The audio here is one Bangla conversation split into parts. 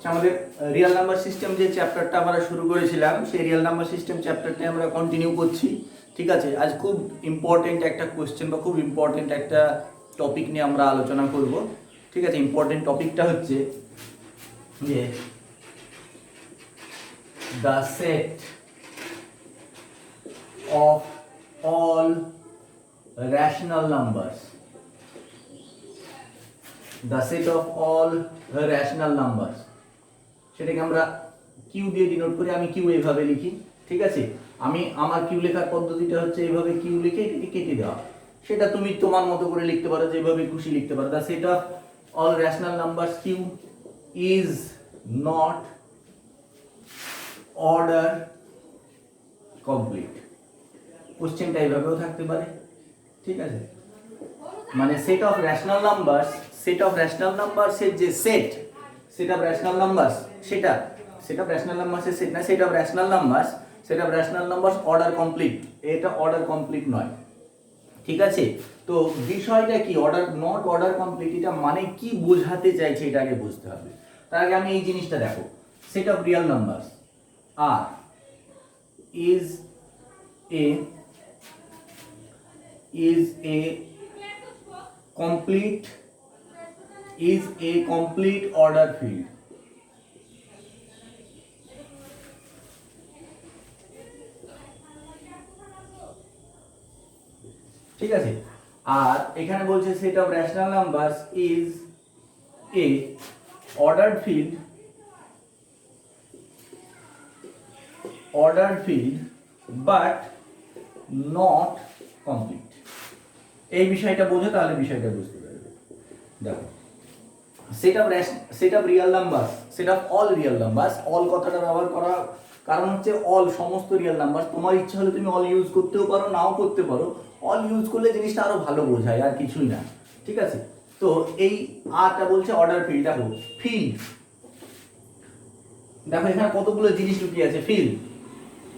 আমাদের রিয়েল নাম্বার সিস্টেম যে চ্যাপ্টারটা আমরা শুরু করেছিলাম সেই রিয়েল নাম্বার সিস্টেম চ্যাপ্টারটা আমরা কন্টিনিউ করছি। ঠিক আছে, আজ খুব ইম্পর্টেন্ট একটা কোশ্চেন বা খুব ইম্পর্টেন্ট একটা টপিক নিয়ে আমরা আলোচনা করব। ঠিক আছে, ইম্পর্টেন্ট টপিকটা হচ্ছে যে the set of all rational numbers. The set of all rational numbers, সেটাকে আমরা কিউ দিয়ে ডিনোট করি। আমি কিউ এইভাবে লিখি। ঠিক আছে, আমি আমার কিউ লেখার পদ্ধতিটা হচ্ছে এইভাবে কিউ লিখে এটাকে কেটে দেওয়া। সেটা তুমি তোমার মতো করে লিখতে পারো, যেভাবে খুশি লিখতে পারো। The set of all rational numbers Q is not order complete. কোশ্চেনটা এইভাবেও থাকতে পারে। ঠিক আছে, মানে set of rational numbers, set of rational নাম্বারসের যে set of rational numbers, set of rational নাম্বারসের সেট না, set of rational numbers order complete. এটা অর্ডার কমপ্লিট নয়। ঠিক আছে, তো বিষয়টা কি নট অর্ডার কমপ্লিট, এটা মানে কি বোঝাতে চাইছে এটা আগে বুঝতে হবে। তার আগে আমি এই জিনিসটা দেখো, set of real numbers R is a complete order field। ঠিক আছে, আর এখানে বলছে set of rational numbers is a ordered field but not complete। এই বিষয়টা বোঝো, তাহলে বিষয়টা বুঝতে পারবে। দেখো, set of real numbers, set of all real numbers, all কথাটা ব্যবহার করা কারণ হচ্ছে অল সমস্ত রিয়েল নাম্বার। তোমার ইচ্ছা হলে তুমি অল ইউজ করতেও পারো, নাও করতে পারো। অল ইউজ করলে জিনিসটা আরো ভালো বোঝায়, আর কিছুই না। ঠিক আছে, তো এই আরটা বলছে অর্ডার ফিল্ড। দেখো ফিল্ড, দেখো এখানে কতগুলো জিনিস লুকিয়ে আছে। ফিল্ড,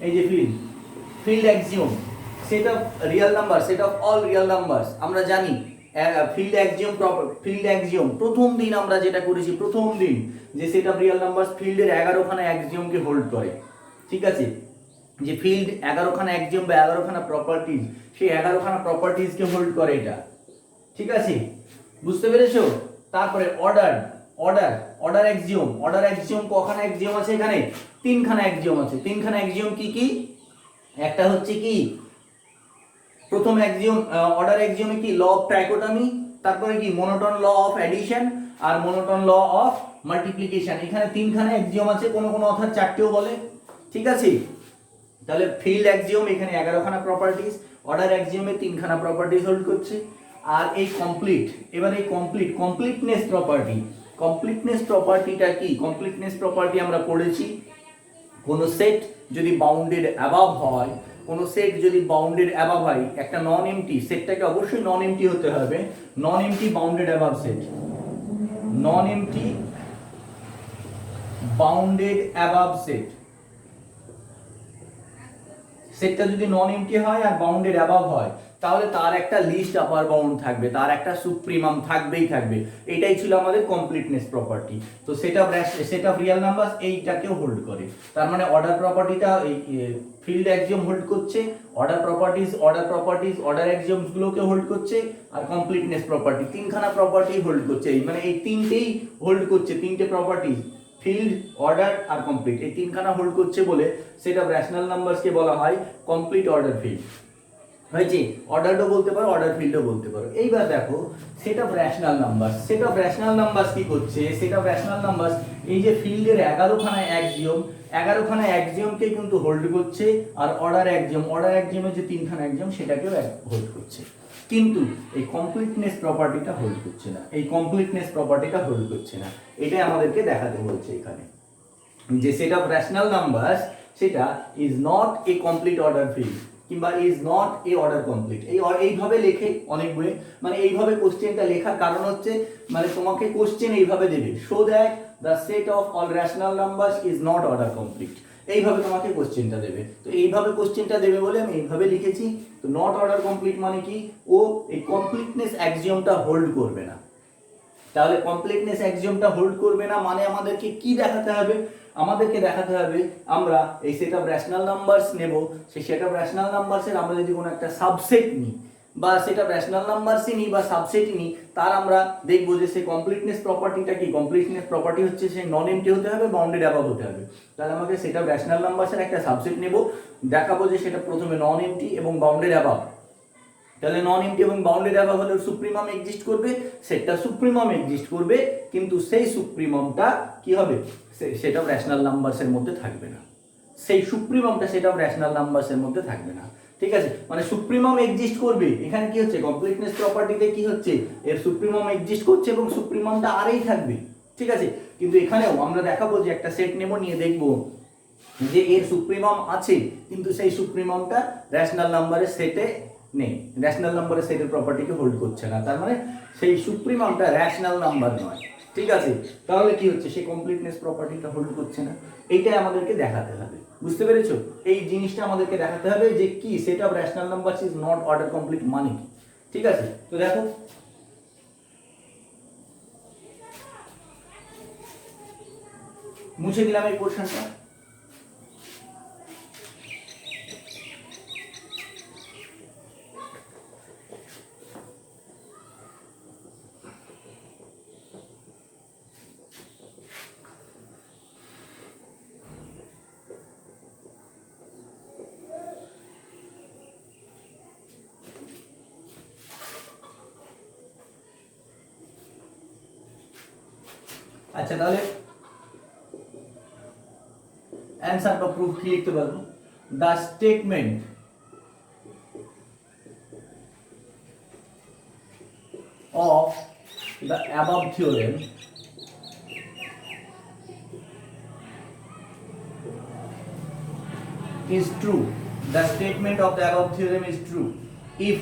এই যে field axiom, set of real number, set of all real numbers. আমরা জানি ফিল্ড অ্যাক্সিওম প্রথম দিন আমরা যেটা করেছি, প্রথম দিন যে সেট অফ রিয়েল নাম্বারস ফিল্ডের 11খানা অ্যাক্সিওমকে হোল্ড করে। ঠিক আছে, যে ফিল্ড 11খানা অ্যাক্সিওম বা 11খানা প্রপার্টিজ, সেই 11খানা প্রপার্টিজকে হোল্ড করে এটা। ঠিক আছে, বুঝতে পেরেছো? তারপরে অর্ডার অ্যাক্সিওম কখানা অ্যাক্সিওম আছে? এখানে 3খানা অ্যাক্সিওম আছে। 3খানা অ্যাক্সিওম কি কি? একটা হচ্ছে কি প্রথম অ্যাক্সিওম, অর্ডার অ্যাক্সিওমে কি ল অফ ট্রাইকোটমি, তারপরে কি মনোটোন ল অফ অ্যাডিশন আর মনোটোন ল অফ মাল্টিপ্লিকেশন। এখানে 3খানা অ্যাক্সিওম আছে, কোন অথর 4টেও বলে। ঠিক আছে, তাহলে ফিল্ড অ্যাক্সিওম এখানে 11খানা প্রপার্টিজ, অর্ডার অ্যাক্সিওমে 3খানা প্রপার্টিজ হোল্ড করছে। আর এই কমপ্লিট, এবার এই কমপ্লিটনেস প্রপার্টিটা কি? কমপ্লিটনেস প্রপার্টি আমরা পড়েছি, কোন সেট যদি বাউন্ডেড অ্যাবাভ হয়, একটা নন এমটি সেটটাকে অবশ্যই নন এমটি হতে হবে। নন এমটি বাউন্ডেড অ্যাবাভ সেট, নন এমটি বাউন্ডেড অ্যাবাভ সেটটা যদি নন এমটি হয় আর বাউন্ডেড অ্যাবাভ হয়, তাহলে তার একটা লিস্ট আপার বাউন্ড থাকবে, তার একটা সুপ্রিমাম থাকবেই থাকবে। এটাই ছিল আমাদের কমপ্লিটনেস প্রপার্টি। তো সেট অফ রিয়েল নাম্বারস এইটাকেও হোল্ড করে। তার মানে অর্ডার প্রপার্টিটা এই ফিল্ড অ্যাক্সিওম হোল্ড করছে, অর্ডার অ্যাক্সিওমস গুলোকে হোল্ড করছে, আর কমপ্লিটনেস প্রপার্টি 3খানা প্রপার্টি হোল্ড করছে। মানে এই তিনটেই হোল্ড করছে, 3টে প্রপার্টি ফিল্ড, অর্ডার আর কমপ্লিট, এই 3খানা হোল্ড করছে বলে সেট অফ রেশনাল নাম্বারসকে বলা হয় কমপ্লিট অর্ডার ফিল্ড। হয়েছে, অর্ডারও বলতে পারো, অর্ডার ফিল্ডও বলতে পারো। এইবার দেখো সেট অফ রেশনাল নাম্বারস কি করছে? সেট অফ রেশনাল নাম্বারস এই যে ফিল্ডের 11খানা অ্যাক্সিওমকে কিন্তু হোল্ড করছে, আর অর্ডার অ্যাক্সিওমের যে 3খানা অ্যাক্সিওম সেটাকেও হোল্ড করছে। কিন্তু এই কমপ্লিটনেস প্রপার্টিটা হোল্ড করছে না। এটাই আমাদেরকে দেখাতে বলছে এখানে, যে সেট অফ রেশনাল নাম্বারস সেটা is not a complete order field কিংবা is not a order complete. এইভাবে লেখে অনেক বইয়ে। মানে এইভাবে কোশ্চেনটা লেখার কারণ হচ্ছে, মানে তোমাকে কোশ্চেন এইভাবে দেবে, show that the set of all rational numbers is not order complete. এইভাবে তোমাকে কোশ্চেনটা দেবে। তো এইভাবে কোশ্চেনটা দেবে বলে আমি এইভাবে লিখেছি। তো নট অর্ডার কমপ্লিট মানে কি? ও এই কমপ্লিটনেস অ্যাক্সিওমটা হোল্ড করবে না। তাহলে কমপ্লিটনেস অ্যাক্সিওমটা হোল্ড করবে না, মানে আমাদেরকে কি দেখাতে হবে? আমাদেরকে দেখাতে হবে আমরা এই সেট অফ রেশনাল নাম্বারস নেব, সেই সেট অফ রেশনাল নাম্বারসের আমরা যদি কোনো একটা সাবসেট নিই বা সেট অফ রেশনাল নাম্বারসই নিই বা সাবসেটই নিই, তার আমরা দেখব যে সেই কমপ্লিটনেস প্রপার্টিটা কি। কমপ্লিটনেস প্রপার্টি হচ্ছে সেই নন এমটি হতে হবে, বাউন্ডেড অ্যাবাভ হতে হবে। তাহলে আমাকে সেট অফ রেশনাল নাম্বারসের একটা সাবসেট নেব, দেখাবো যে সেটা প্রথমে নন এমটি এবং বাউন্ডেড অ্যাবাভ। তাহলে নন এমটি এবং বাউন্ডেড অ্যাবাভ হলে সুপ্রিমাম এক্সিস্ট করবে, সেটটা সুপ্রিমাম এক্সিস্ট করবে, কিন্তু সেই সুপ্রিমামটা কি হবে? সেট অফ রেশনাল নাম্বারসের মধ্যে থাকবে না। সেই সুপ্রিমামটা সেট অফ রেশনাল নাম্বারসের মধ্যে থাকবে না। ঠিক আছে, মানে সুপ্রিমাম এক্সিস্ট করবে। এখানে কি হচ্ছে? কমপ্লিটনেস প্রপার্টিতে কি হচ্ছে? এর সুপ্রিমাম এক্সিস্ট করছে এবং সুপ্রিমামটা আরই থাকবে। ঠিক আছে, কিন্তু এখানেও আমরা দেখাবো যে একটা সেট নেব, নিয়ে দেখবো যে এর সুপ্রিমাম আছে, কিন্তু সেই সুপ্রিমামটা রেশনাল নাম্বারের সেটে নেই, রেশনাল নাম্বারের সেটের প্রপার্টিকে হোল্ড করছে না, তার মানে সেই সুপ্রিমামটা রেশনাল নাম্বার নয়। ঠিক আছে, তাহলে কি হচ্ছে? সেই কমপ্লিটনেস প্রপার্টিটা হোল্ড করছে না। এইটাই আমাদেরকে দেখাতে হবে, বুঝতে পেরেছো? এই জিনিসটা আমাদেরকে দেখাতে হবে যে কি set of rational numbers is not order complete, মানে কি। ঠিক আছে, তো দেখো মুছে দিলাম এই পোর্শনটা। আচ্ছা, তাহলে অ্যান্সার বা প্রুফ কি লিখতে পারবো? The statement of the above theorem is true. The statement of the above theorem is true if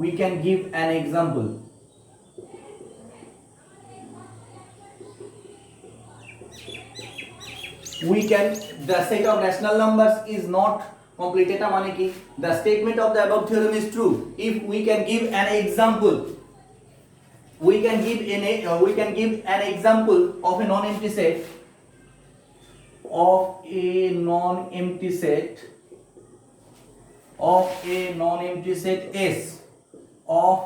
we can give an example. We can, the set of rational numbers is not complete, এটা মানে কি? The statement of the above theorem is true if we can give an example. We can give an example of a non-empty set S of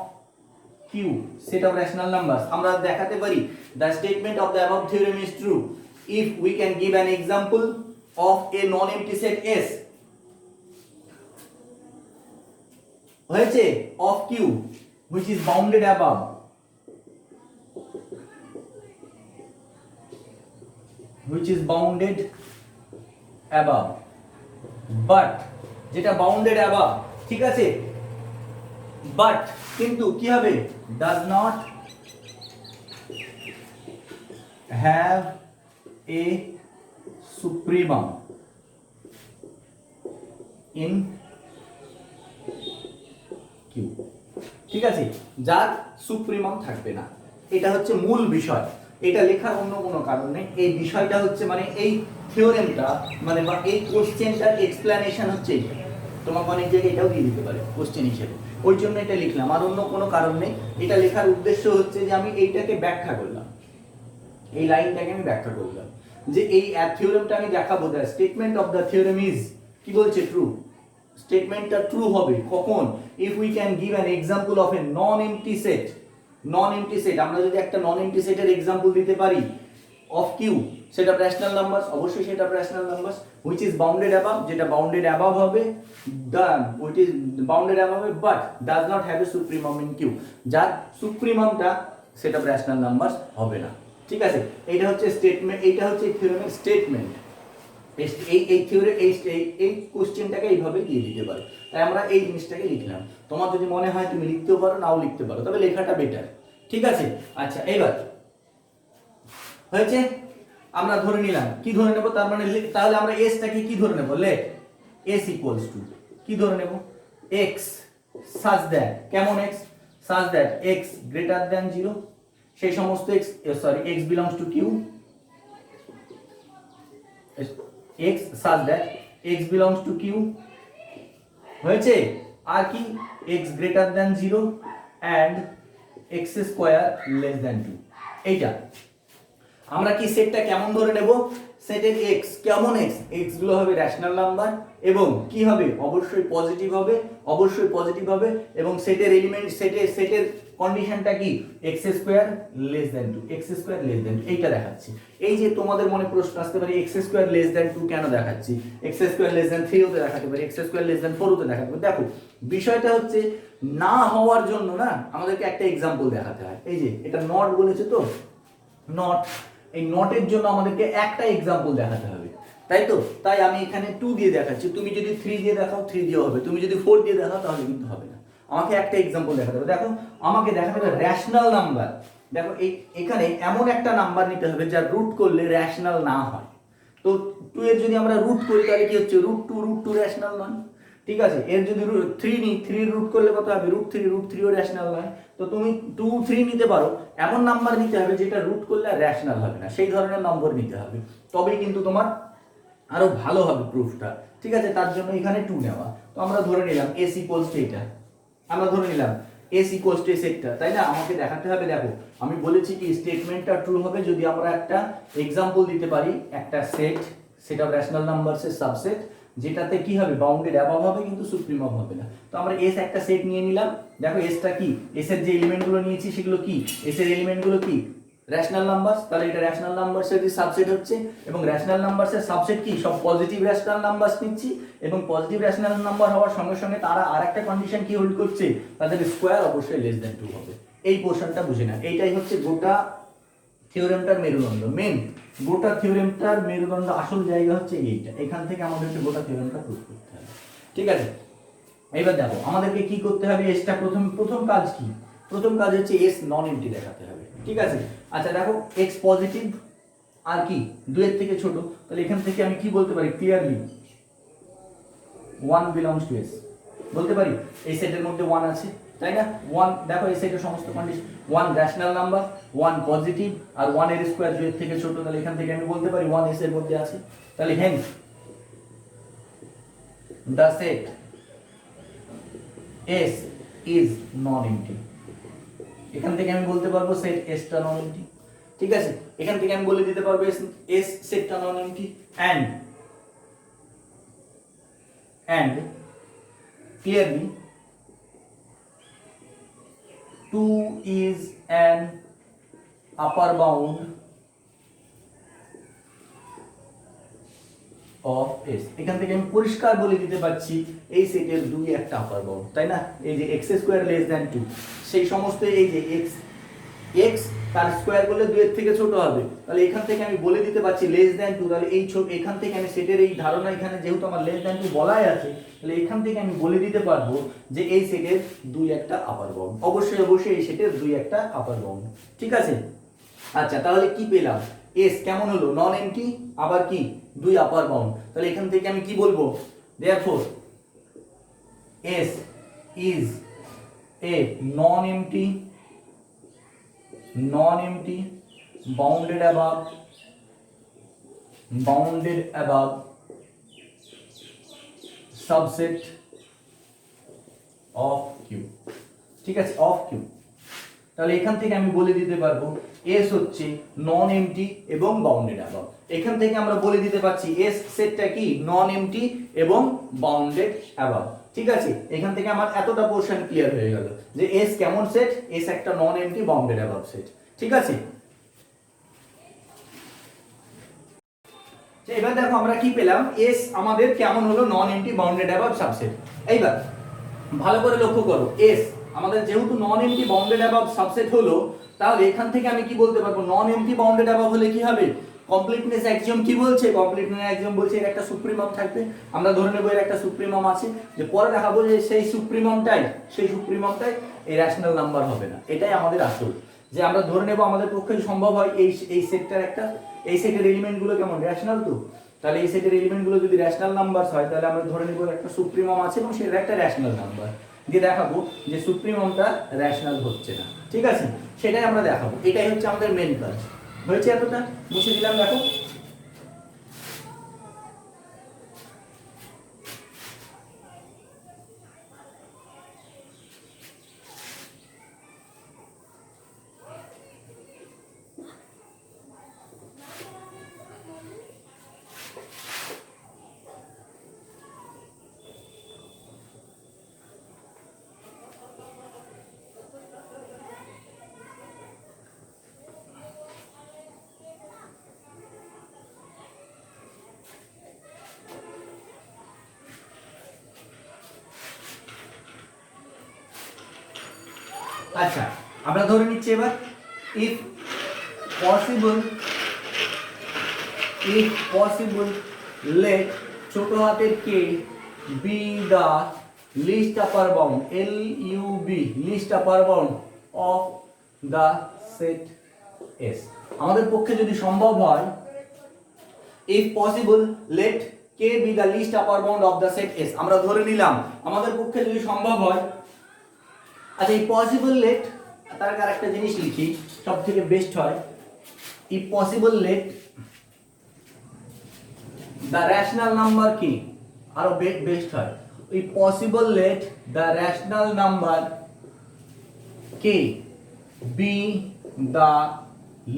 Q, set of rational numbers. আমরা দেখাতে পারি the statement of the above theorem is true if we can give an example of a non-empty set S হয়েছে of Q which is bounded above, but যেটা bounded above, ঠিক আছে, but কিন্তু কি হবে? does not have a supremum in Q। ঠিক আছে, যার সুপ্রিমাম থাকবে না। এটা হচ্ছে মূল বিষয়, এটা লেখার অন্য কোনো কারণ নেই। এই বিষয়টা হচ্ছে মানে এই থিওরেমটা মানে বা এই কোশ্চেনটার এক্সপ্লেনেশন হচ্ছে এটা। তোমাকে অনেক জায়গায় এটাও দিয়ে দিতে পারে কোশ্চেন হিসেবে, ওই জন্য এটা লিখলাম, আর অন্য কোনো কারণ নেই। এটা লেখার উদ্দেশ্য হচ্ছে যে আমি এইটাকে ব্যাখ্যা করলাম, এই লাইনটাকে আমি ব্যাখ্যা করলাম যে এই থিওরেমটা আমি দেখাবো। The statement of the theorem is, কি বলছে? ট্রু। স্টেটমেন্টটা ট্রু হবে কখন? If we can give an example of A non MT set. Non MT set, আমরা যদি একটা নন এমটি সেটের এক্সাম্পল দিতে পারি অফ কিউ, সেটা রেশনাল নাম্বারস, অবশ্যই সেটা rational numbers, which is bounded above, যেটা বাউন্ডেড অ্যাবাভ হবে, ডান, হুইচ ইজ বাউন্ডেড অ্যাবাভ হবে but does not have a supremum in Q, যার সুপ্রিমামটা সেটা রেশনাল নাম্বারস হবে না। ঠিক আছে, এইটা হচ্ছে স্টেটমেন্ট, এইটা হচ্ছে থিওরেমের স্টেটমেন্ট। এই থিওরি এই কোশ্চেনটাকে এইভাবে দিয়ে দিতে পারো। তাই আমরা এই জিনিসটাকে লিখলাম। তোমার যদি মনে হয় তুমি লিখতেও পারো, নাও লিখতে পারো, তবে লেখাটা বেটার। ঠিক আছে, আচ্ছা এবার হয়েছে, আমরা ধরে নিলাম, কি ধরে নেব? তার মানে তাহলে আমরা এসটাকে কি ধরে নেব? লেট এস ইকুয়ালস টু কি ধরে নেব? এক্স সাচ দ্যাট, কেমন x? Such that x greater than 0, সেই সমস্ত x, sorry, x belongs to Q, x such that x belongs to q, হয়েছে? আর কি? x greater than 0 and x square less than 2। এইটা আমরা কি সেটটা কেমন ধরে নেব, সেটের এক্স কেমন এক্স গুলো হবে রেশনাল নাম্বার এবং কি হবে অবশ্যই পজিটিভ হবে, অবশ্যই পজিটিভ হবে এবং সেটের এলিমেন্ট সেটের কন্ডিশনটা কি x square less than 2, x square less than 2 এইটা দেখাচ্ছি। এই যে তোমাদের মনে প্রশ্ন আসতে পারে এক্স স্কোয়ার লেস দ্যান 2 কেন দেখাচ্ছি, এক্স স্কোয়ার লেস দ্যান 3 ওতে দেখাতে পারি, এক্স স্কোয়ার লেস দ্যান 4 ওতে দেখাতে পারি। দেখো বিষয়টা হচ্ছে না হওয়ার জন্য না আমাদেরকে একটা এক্সাম্পল দেখাতে হয়। এই যে এটা নট বলেছে তো, নট, এই নটের জন্য আমাদেরকে একটা এক্সাম্পল দেখাতে হবে, তাই তো? তাই আমি এখানে 2 দিয়ে দেখাচ্ছি, তুমি যদি 3 দিয়ে দেখাও 3 দিয়ে হবে, তুমি যদি 4 দিয়ে দেখাও তাহলে কিন্তু হবে না। আমাকে একটা এক্সাম্পল দেখাতে হবে। দেখো আমাকে দেখাতে হবে রেশনাল নাম্বার। দেখো এখানে এমন একটা নাম্বার নিতে হবে যার রুট করলে রেশনাল না হয়। তো 2 এর যদি আমরা রুট করি তাহলে কি হচ্ছে √2 রেশনাল নয়, ঠিক আছে? এর যদি 3 নিই 3 রুট করলে কত হবে √3 ও রেশনাল নয়। তো তুমি 2 3 নিতে পারো, এমন নাম্বার নিতে হবে যেটা রুট করলে রেশনাল হবে না, সেই ধরনের নম্বর নিতে হবে, তবেই কিন্তু তোমার আরো ভালো হবে প্রুফটা, ঠিক আছে? তার জন্য এখানে 2 নেওয়া। তো আমরা ধরে নিলাম s ইকুয়ালস টু এটা, আমরা ধরে নিলাম s ইকুয়ালস টু সেটটা, তাই না? আমাকে দেখাতে হবে, দেখো আমি বলেছি কি স্টেটমেন্টটা ট্রু হবে যদি আমরা একটা এক্সাম্পল দিতে পারি, একটা সেট অফ রেশনাল নাম্বারসের সাবসেট যেটাতে কি হবে বাউন্ডেড অ্যাবভ হবে কিন্তু সুপ্রিমম হবে না। তো আমরা s একটা সেট নিয়ে নিলাম। দেখো এসটা কি, s এর যে এলিমেন্টগুলো নিয়েছি সেগুলো কি, s এর এলিমেন্টগুলো কি রেশনাল নাম্বারস, তাহলে এটা রেশনাল নাম্বারসের যে সাবসেট হচ্ছে এবং রেশনাল নাম্বারসের সাবসেট কি সব পজিটিভ রেশনাল নাম্বারস নিচ্ছি এবং পজিটিভ রেশনাল নাম্বার হওয়ার সঙ্গে সঙ্গে তারা আরেকটা কন্ডিশন কি হোল্ড করছে, তাদের স্কোয়ার অবশ্যই লেস দ্যান 2 হবে। এই পোরশনটা বুঝে না, এইটাই হচ্ছে গোটা থিওরেমটার মেরুদণ্ড। মেন গোটা থিওরেমটার মেরুদণ্ড আসল জায়গা হচ্ছে এইটা, এখান থেকে আমাদেরকে গোটা থিওরেমটা প্রুফ করতে হবে, ঠিক আছে? এবার দেখো আমাদেরকে কি করতে হবে, এসটা প্রথম কাজ কি, প্রথম কাজ হচ্ছে এস নন এমটি দেখাতে হবে, ঠিক আছে? আচ্ছা দেখো এক্স পজিটিভ আর কি 2 এর থেকে ছোট, তাহলে এখান থেকে আমি কি বলতে পারি ক্লিয়ারলি 1 বিলংস টু এস বলতে পারি। এই সেটের মধ্যে 1 আছে, তাই না? 1 দেখো এই সেটের সমস্ত কন্ডিশন 1 রেশনাল নাম্বার, 1 পজিটিভ আর 1 এর স্কয়ার 2 এর থেকে ছোট, তাহলে এখান থেকে আমি বলতে পারি 1 এস এর মধ্যে আছে। তাহলে hence the set S is non-empty, এখান থেকে আমি বলতে পারবো সেট S টা non-empty, ঠিক আছে? এখান থেকে আমি বলে দিতে পারবো S সেটটা non-empty and clearly 2 is an upper bound of S, এখান থেকে আমি পরিষ্কার বলে দিতে পারছি এই সেটের 2 একটা আপার বাউন্ড, তাই না? এই যে x স্কয়ার লেস দ্যান 2 সেই সমস্ত এই যে x তার স্কয়ার করলে 2 এর থেকে ছোট হবে, তাহলে এখান থেকে আমি বলে দিতে পারছি লেস দ্যান 2, তাহলে এই এখান থেকে আমি সেটের এই ধারণা এখানে যেহেতু আমার লেস দ্যান 2 বলাই আছে, তাহলে এখান থেকে আমি বলে দিতে পারবো যে এই সেটের 2 একটা আপার বাউন্ড, অবশ্যই এই সেটের 2 একটা আপার বাউন্ড, ঠিক আছে? আচ্ছা তাহলে কি পেলাম, S কেমন হলো নন এমটি আবার কি 2 আপার বাউন্ড, তাহলে এখান থেকে আমি কি বলবো therefore S is a non-empty bounded above subset of Q, ঠিক আছে? অফ Q, তাহলে এখান থেকে আমি বলে দিতে পারবো S হচ্ছে নন এমটি এবং বাউন্ডেড অ্যাবাভ। এখান থেকে আমরা বলে দিতে পারছি S সেটটা কি নন এমটি এবং বাউন্ডেড অ্যাবাভ, ঠিক আছে? এখান থেকে আমার এতটা পোরশন ক্লিয়ার হয়ে গেল যে S কেমন সেট, S একটা নন এমটি বাউন্ডেড অ্যাবাভ সেট, ঠিক আছে? এবার দেখো আমরা কি পেলাম, S আমাদের কেমন হলো নন এমটি বাউন্ডেড অ্যাবাভ সাবসেট। এইবার ভালো করে লক্ষ্য করো, S আমাদের যেহেতু নন এমটি বাউন্ডেড অ্যাবাভ সাবসেট হলো, তাহলে এখান থেকে আমি কি বলতে পারবো নন এমটি বাউন্ডেড অ্যাবাভ হলে কি হবে, কমপ্লিটনেস অ্যাক্সিওম কি বলছে, কমপ্লিটনেস অ্যাক্সিওম বলছে এর একটা সুপ্রিমাম থাকবে, আমরা ধরে নেব এর একটা সুপ্রিমাম আছে, যে পরে দেখাবো যে সেই সুপ্রিমামটাই এই রেশনাল নাম্বার হবে না, এটাই আমাদের আসল, যে আমরা ধরে নেব আমাদের পক্ষে সম্ভব হয় এই সেটটার একটা এই সেটের এলিমেন্টগুলো কেমন রেশনাল, তো তাহলে এই সেটের এলিমেন্টগুলো যদি রেশনাল নাম্বার হয় তাহলে আমরা ধরে নেব একটা সুপ্রিমাম আছে এবং সেটা একটা রেশনাল নাম্বার, দিয়ে দেখাবো যে সুপ্রিমামটা রেশনাল হচ্ছে না, ঠিক আছে? সেটাই আমরা দেখাবো, এটাই হচ্ছে আমাদের মেন কাজ। হয়েছে এতটা মুছে দিলাম, দেখো আচ্ছা আমরা ধরে নিচ্ছি এবার if possible let ছোট হাতের k be the least upper bound LUB least upper bound of the set S আমাদের পক্ষে যদি সম্ভব হয় if possible let k be the least upper bound of the set S আমরা ধরে নিলাম আমাদের পক্ষে যদি সম্ভব হয় আচ্ছা এই পসিবল লেট তার আরেকটা জিনিস লিখি সবথেকে বেস্ট হয় if possible let the rational number কি আরো বেস্ট হয় if possible let the rational number k be the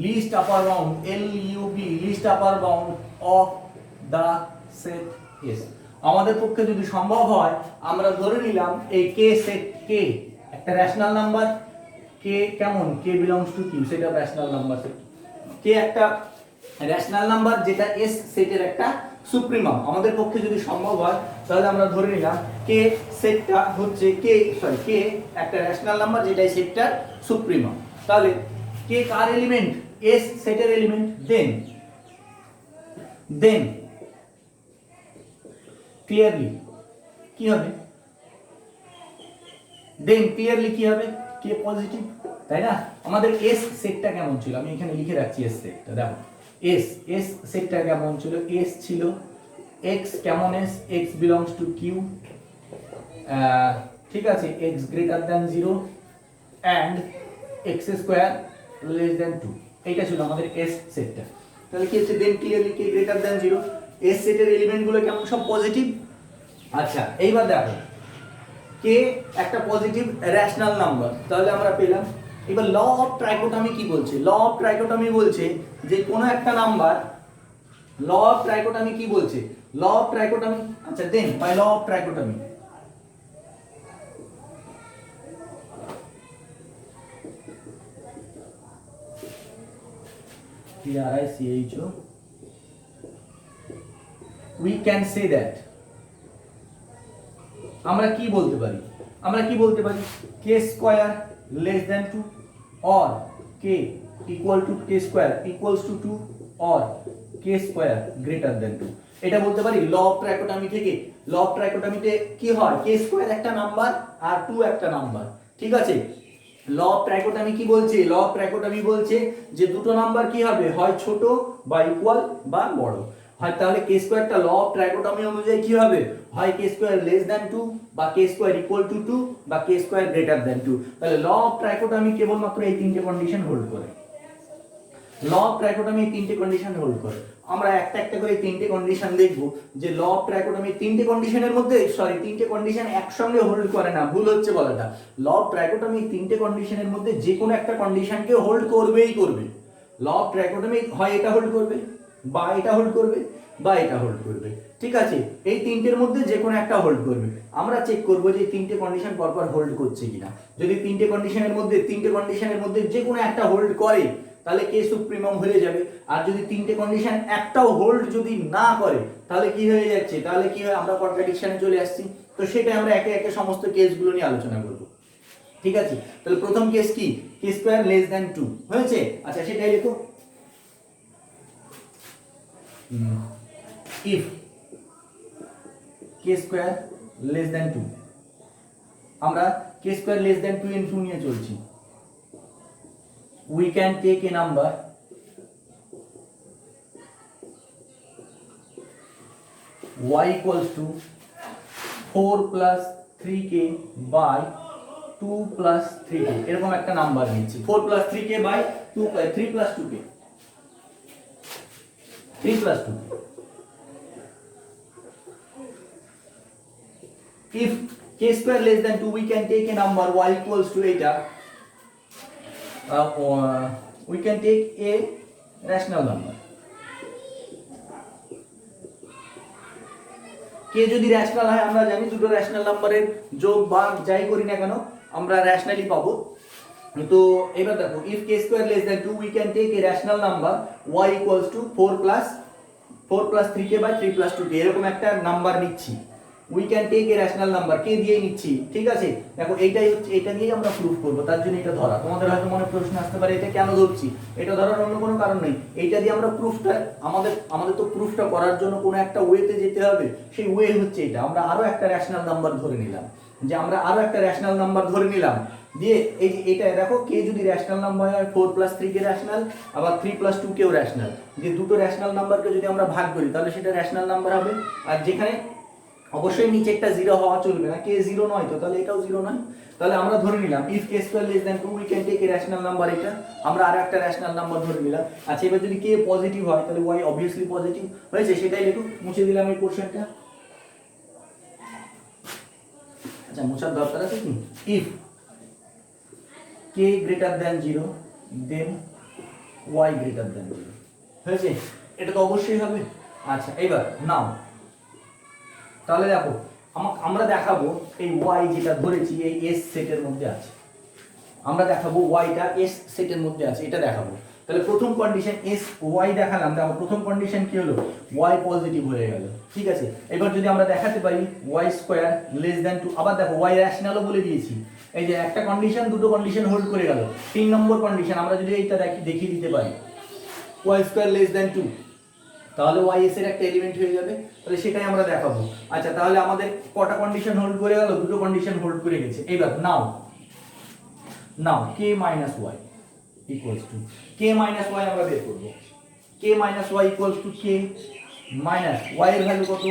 least upper bound LUB least upper bound of the set S আমাদের পক্ষে যদি সম্ভব হয় আমরা ধরে নিলাম এই k সেট k একটা রেশনাল নাম্বার k কেমন k belongs to q সেটা রেশনাল নাম্বার সেট k একটা রেশনাল নাম্বার যেটা s সেটের একটা সুপ্রিমাম আমাদের পক্ষে যদি সম্ভব হয় তাহলে আমরা ধরে নিলাম k সেটটা হচ্ছে k একটা রেশনাল নাম্বার যেটা এই সেটটার সুপ্রিমাম তাহলে k কার এলিমেন্ট s সেটের এলিমেন্ট দেন ক্লিয়ারলি কি হবে দেন ক্লিয়ারলি কি হবে k পজিটিভ তাই না আমাদের s সেটটা কেমন ছিল আমি এখানে লিখে রাখছি s সেটটা দেখো s সেটটা কেমন ছিল s ছিল x কেমন s x belongs to q ঠিক আছে x greater than 0 and x square less than 2 এইটা ছিল আমাদের s সেটটা তাহলে কি হচ্ছে then clearly k greater than 0 s সেটের এলিমেন্ট গুলো কেমন সব পজিটিভ আচ্ছা এইবার দেখো k একটা পজিটিভ রেশনাল নাম্বার তাহলে আমরা পেলাম এবার ল অফ ট্রাইকোটমি কি বলছে ল অফ ট্রাইকোটমি বলছে যে কোনো একটা নাম্বার ল অফ ট্রাইকোটমি কি বলছে ল অফ ট্রাইকোটমি আচ্ছা then by law of trichotomy TRICHO we can say that আমরা কি বলতে পারি k square less than 2 or k equal to k square equals to 2 or k square greater than 2 এটা বলতে পারি ল অফ ট্রাইকোটমি থেকে ল অফ ট্রাইকোটমিতে কি হয় k স্কয়ার একটা নাম্বার আর 2 একটা নাম্বার ঠিক আছে ল অফ ট্রাইকোটমি কি বলছে ল অফ ট্রাইকোটমি বলছে যে দুটো নাম্বার কি হবে হয় ছোট বা ইকুয়াল বা বড় হয় তাহলে k স্কয়ারটা ল অফ ট্রাইকোটমি অনুযায়ী কি হবে হয় k স্কয়ার লেস দ্যান 2 বা k স্কয়ার ইকুয়াল টু 2 বা k স্কয়ার গ্রেটার দ্যান 2 তাহলে ল অফ ট্রাইকোটমি কেবলমাত্র এই তিনটে কন্ডিশন হোল্ড করে ল অফ ট্রাইকোটমি এই তিনটে কন্ডিশন হোল্ড করে আমরা একটা একটা করে তিনটে কন্ডিশন দেখব যে ল অফ ট্রাইকোটমি তিনটে কন্ডিশনের মধ্যে তিনটে কন্ডিশন একসঙ্গে হোল্ড করে না ভুল হচ্ছে বলাটা ল অফ ট্রাইকোটমি তিনটে কন্ডিশনের মধ্যে যে কোনো একটা কন্ডিশনকে হোল্ড করবেই করবে ল অফ ট্রাইকোটমি হয় এটা হোল্ড করবে বা এটা হোল্ড করবে বা এটা হোল্ড করবে ঠিক আছে এই তিনটের মধ্যে যে কোনো একটা হোল্ড করবে আমরা চেক করব যে তিনটে কন্ডিশন পরপর হোল্ড করছে কিনা যদি তিনটে কন্ডিশনের মধ্যে যে কোনো একটা হোল্ড করে তাহলে কে সুপ্রিমাম হয়ে যাবে আর যদি তিনটে কন্ডিশন একটাও হোল্ড যদি না করে তাহলে কি হয়ে যাচ্ছে তাহলে কি হয় আমরা কন্ট্রাডিকশনে চলে আসছি তো সেটা আমরা একে একে সমস্ত কেসগুলো নিয়ে আলোচনা করব ঠিক আছে তাহলে প্রথম কেস কি k স্কয়ার লেস দ্যান 2 হয়েছে আচ্ছা সেটাই লিখো if k square less than 2 আমরা k square less than 2 into নিয়ে চলছি we can take a number y equals to 4 plus 3k by 2 plus 3k এরকম একটা নাম্বার নিচ্ছি 4 plus 3k by 3 plus 2k 3 plus 2k if k square less than 2 we can take a number y equals to eta we can take a rational number k যদি রেশনাল হয় আমরা জানি দুটো রেশনাল নাম্বারের যোগ বা যাই করি না কেন আমরা রেশনালি পাবো তো এবার দেখো if k square less than 2 we can take a rational number y equals to 4 plus 3k by 3 plus 2k এরকম একটা নাম্বার নিচ্ছি we can take a rational number, k দিয়ে নিচ্ছি, ঠিক আছে। দেখো এইটাই হচ্ছে, এটা নিয়েই আমরা প্রুফ করব, তার জন্য এটা ধরা। তোমাদের হয়তো মনে প্রশ্ন আসতে পারে এটা কেন ধরছি, এটা ধরার অন্য কোনো কারণ নেই, এইটা দিয়ে আমরা প্রুফটা, আমাদের তো প্রুফটা করার জন্য কোনো একটা ওয়েতে যেতে হবে, সেই ওয়ে হচ্ছে এটা। আমরা আরো একটা রেশনাল নাম্বার ধরে নিলাম, যে আমরা আরো একটা রেশনাল নাম্বার ধরে নিলাম, দিয়ে এই যে এটা দেখো, কে যদি রেশনাল নাম্বার হয় 4 + 3 কে রেশনাল, আবার 3 + 2 কেও রেশনাল, যে দুটো রেশনাল নাম্বারকে যদি আমরা ভাগ করি তাহলে সেটা রেশনাল নাম্বার হবে। আর যেখানে অবশ্যই নিচে একটা 0 হওয়া চলবে না, কে 0 নয় তো তাহলে এটাও 0 নয়। তাহলে আমরা ধরে নিলাম if k square less than 2 we can take a rational number, এটা আমরা আর একটা রেশনাল নাম্বার ধরে নিলাম। আচ্ছা এবার যদি k পজিটিভ হয় তাহলে y অবভিয়াসলি পজিটিভ হয়েছে, সেটাই লিখো, মুছে দিলাম এই পোরশনটা। আচ্ছা মুছার দরকার আছে কি, if k greater than 0 then y greater than 0 হয়েছে, এটা তো অবশ্যই হবে। আচ্ছা এবার নাও তাহলে দেখো আমরা দেখাবো এই y যেটা ধরেছি এই s সেটের মধ্যে আছে, আমরা দেখাবো yটা s সেটের মধ্যে আছে, এটা দেখাবো। তাহলে প্রথম কন্ডিশন s y দেখালাম, দেখো প্রথম কন্ডিশন কি হলো, y পজিটিভ হয়ে গেল, ঠিক আছে। এবার যদি আমরা দেখাতে পারি y স্কয়ার লেস দ্যান 2, আবার দেখো y রেশনালও বলে দিয়েছি, এই যে একটা কন্ডিশন দুটো কন্ডিশন হোল্ড করে গেল। 3 নম্বর কন্ডিশন আমরা যদি এইটা দেখিয়ে দিতে পারি y স্কয়ার লেস দ্যান 2, তাহলে y s এর একটা এলিমেন্ট হয়ে যাবে, তাহলে সেটাই আমরা দেখাবো। আচ্ছা তাহলে আমাদের কটা কন্ডিশন হোল্ড করে গেল, দুটো কন্ডিশন হোল্ড করে গেছে। এবার নাও k - y equals to k - y আমরা বের করব, k - y equals to k minus y এর ভ্যালু কত,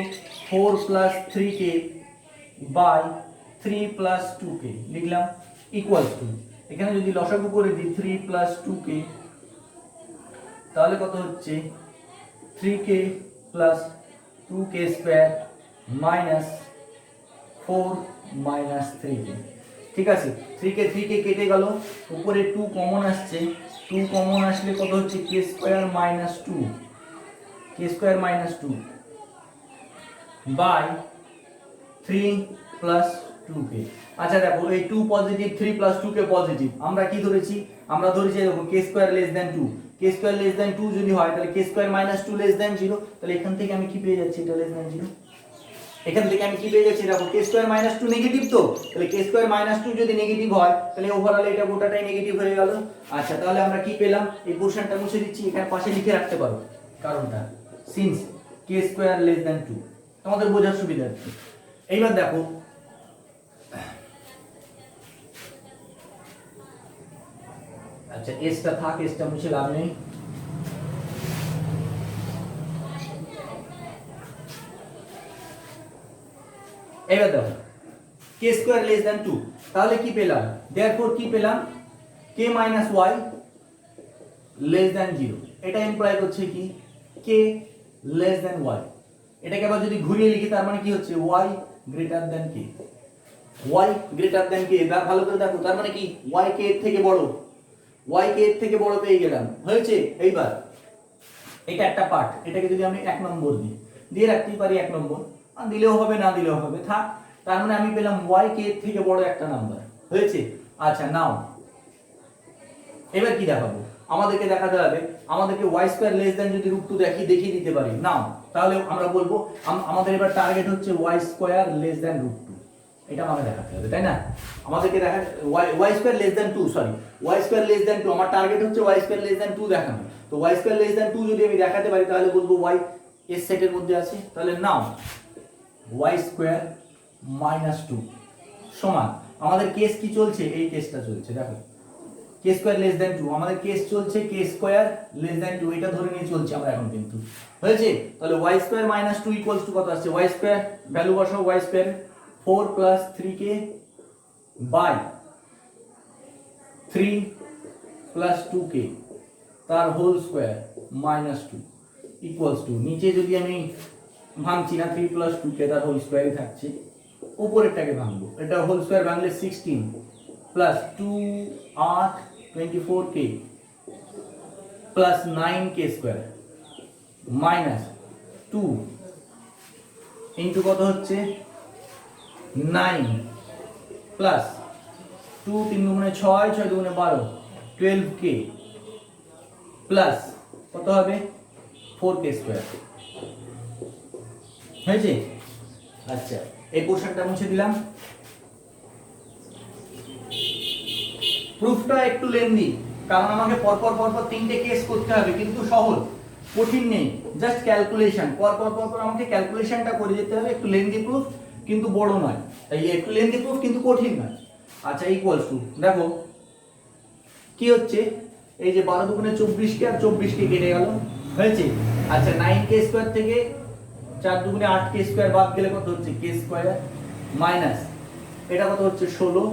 4 + 3k by 3 + 2k লিখলাম, equals to এখানে যদি লসাগু করে দিই 3 + 2k তাহলে কত হচ্ছে 3k plus 2k square minus 4 minus 3k, ঠিক আছে। 3k কেটে গেল, উপরে 2 কমন আসছে, 2 কমন আসলে কত হচ্ছে k square minus 2 by 3 plus 2k। আচ্ছা দেখো এই 2 পজিটিভ, 3 plus 2k পজিটিভ, আমরা কি ধরেছি, আমরা ধরেছি দেখো k square less than 2, k square less than 2 যদি হয় তাহলে k square minus 2 less than 0, তাহলে এখান থেকে আমি কি পেয়ে যাচ্ছি, এটা লেস দ্যান 0, এখান থেকে আমি কি পেয়ে যাচ্ছি দেখো k স্কয়ার মাইনাস 2 নেগেটিভ, তো তাহলে k স্কয়ার মাইনাস 2 যদি নেগেটিভ হয় তাহলে ওভারঅল এটা গোটাটাই নেগেটিভ হয়ে গেল। আচ্ছা তাহলে আমরা কি পেলাম, এই পোরশনটা মুছে দিচ্ছি, এখানে পাশে লিখে রাখতে পারো কারণটা, since k square less than 2, তোমাদের বোঝার সুবিধার্থে। এইবার দেখো আচ্ছা এসটা থাক, এসটা মুছে লাভ নেই। এবার দেখো k স্কয়ার লেস দ্যান 2, তাহলে কি পেলাম, देयरफॉर কি পেলাম, k - y লেস দ্যান 0, এটা ইমপ্লাই করছে কি k লেস দ্যান y, এটাকে আবার যদি ঘুরিয়ে লিখি তার মানে কি হচ্ছে y greater than k, y greater than k, ভালো করে দেখো তার মানে কি y k এর থেকে বড়, y k এর থেকে বড় পেয়ে গেলাম, হয়েছে। এইবার এটা একটা পার্ট, এটাকে যদি আমি 1 নম্বর দিই, দিয়ে রাখতেই পারি 1 নম্বর, আর দিলেও হবে না দিলেও হবে, থাক। তার মানে আমি পেলাম y k এর থেকে বড় একটা নাম্বার, হয়েছে। আচ্ছা নাও এবার কি দেখাবো, আমাদেরকে দেখাতে হবে, আমাদেরকে y স্কয়ার লেস দ্যান যদি √2 দেখিয়ে দিতে পারি, নাও তাহলে আমরা বলবো আমাদের এবার টার্গেট হচ্ছে y স্কয়ার লেস দ্যান √2, এটা আমাকে দেখাতে হবে, তাই না। আমাদেরকে দেখা y square less than 2, sorry y square less than 2, আমার টার্গেট হচ্ছে y স্কয়ার লেস দ্যান 2 দেখানো। তো y স্কয়ার লেস দ্যান 2 যদি আমি দেখাতে পারি তাহলে বলবো y এস সেটের মধ্যে আছে। তাহলে নাও y স্কয়ার মাইনাস 2 সমান, আমাদের কেস কি চলছে, এই কেসটা চলছে, দেখো k স্কয়ার লেস দ্যান 2, আমাদের কেস চলছে k স্কয়ার লেস দ্যান 2, এটা ধরে নিয়ে চলছে আমরা এখন কিন্তু, হয়েছে। তাহলে y square minus 2 equals to কত আসছে, y স্কয়ার ভ্যালু বসাও, y square 4 plus 3k by 3 plus 2k তার whole square minus 2 equals to, নিচে যদি আমি ভাঙছি না 3 প্লাস 2k তার হোল স্কয়ারই থাকছে, উপরেরটাকে ভাঙবো, এটা হোল স্কয়ার ভাঙলে 16 plus 2 8 24k plus 9k square minus 2 into কত হচ্ছে 9 প্লাস 2 3 দুগুণে 6 6 দুগুণে 12 12k প্লাস কত হবে 4k স্কয়ার, হয়েছে। আচ্ছা এই পোর্শনটা মুছে দিলাম। প্রুফটা একটু লেন্দি, কারণ আমাকে পরপর পরপর তিনটে কেস করতে হবে, কিন্তু সহজ, কঠিন নেই, জাস্ট ক্যালকুলেশন, পরপর পরপর আমাকে ক্যালকুলেশনটা করে যেতে হবে। একটু লেন্দি প্রুফ কিন্তু বড় নয়, তাই একটু লেন্দি প্রুফ কিন্তু কঠিন নয়। আচ্ছা, ইকুয়ালস টু, দেখো কি হচ্ছে, এই যে 12 দুগুণে 24 কে আর 24 কে কেটে গেল, হয়েছে। আচ্ছা, 9k স্কয়ার থেকে 4 দুগুণে 8k স্কয়ার বাদ গেলে কত হচ্ছে, k স্কয়ার মাইনাস এটা কত হচ্ছে 16,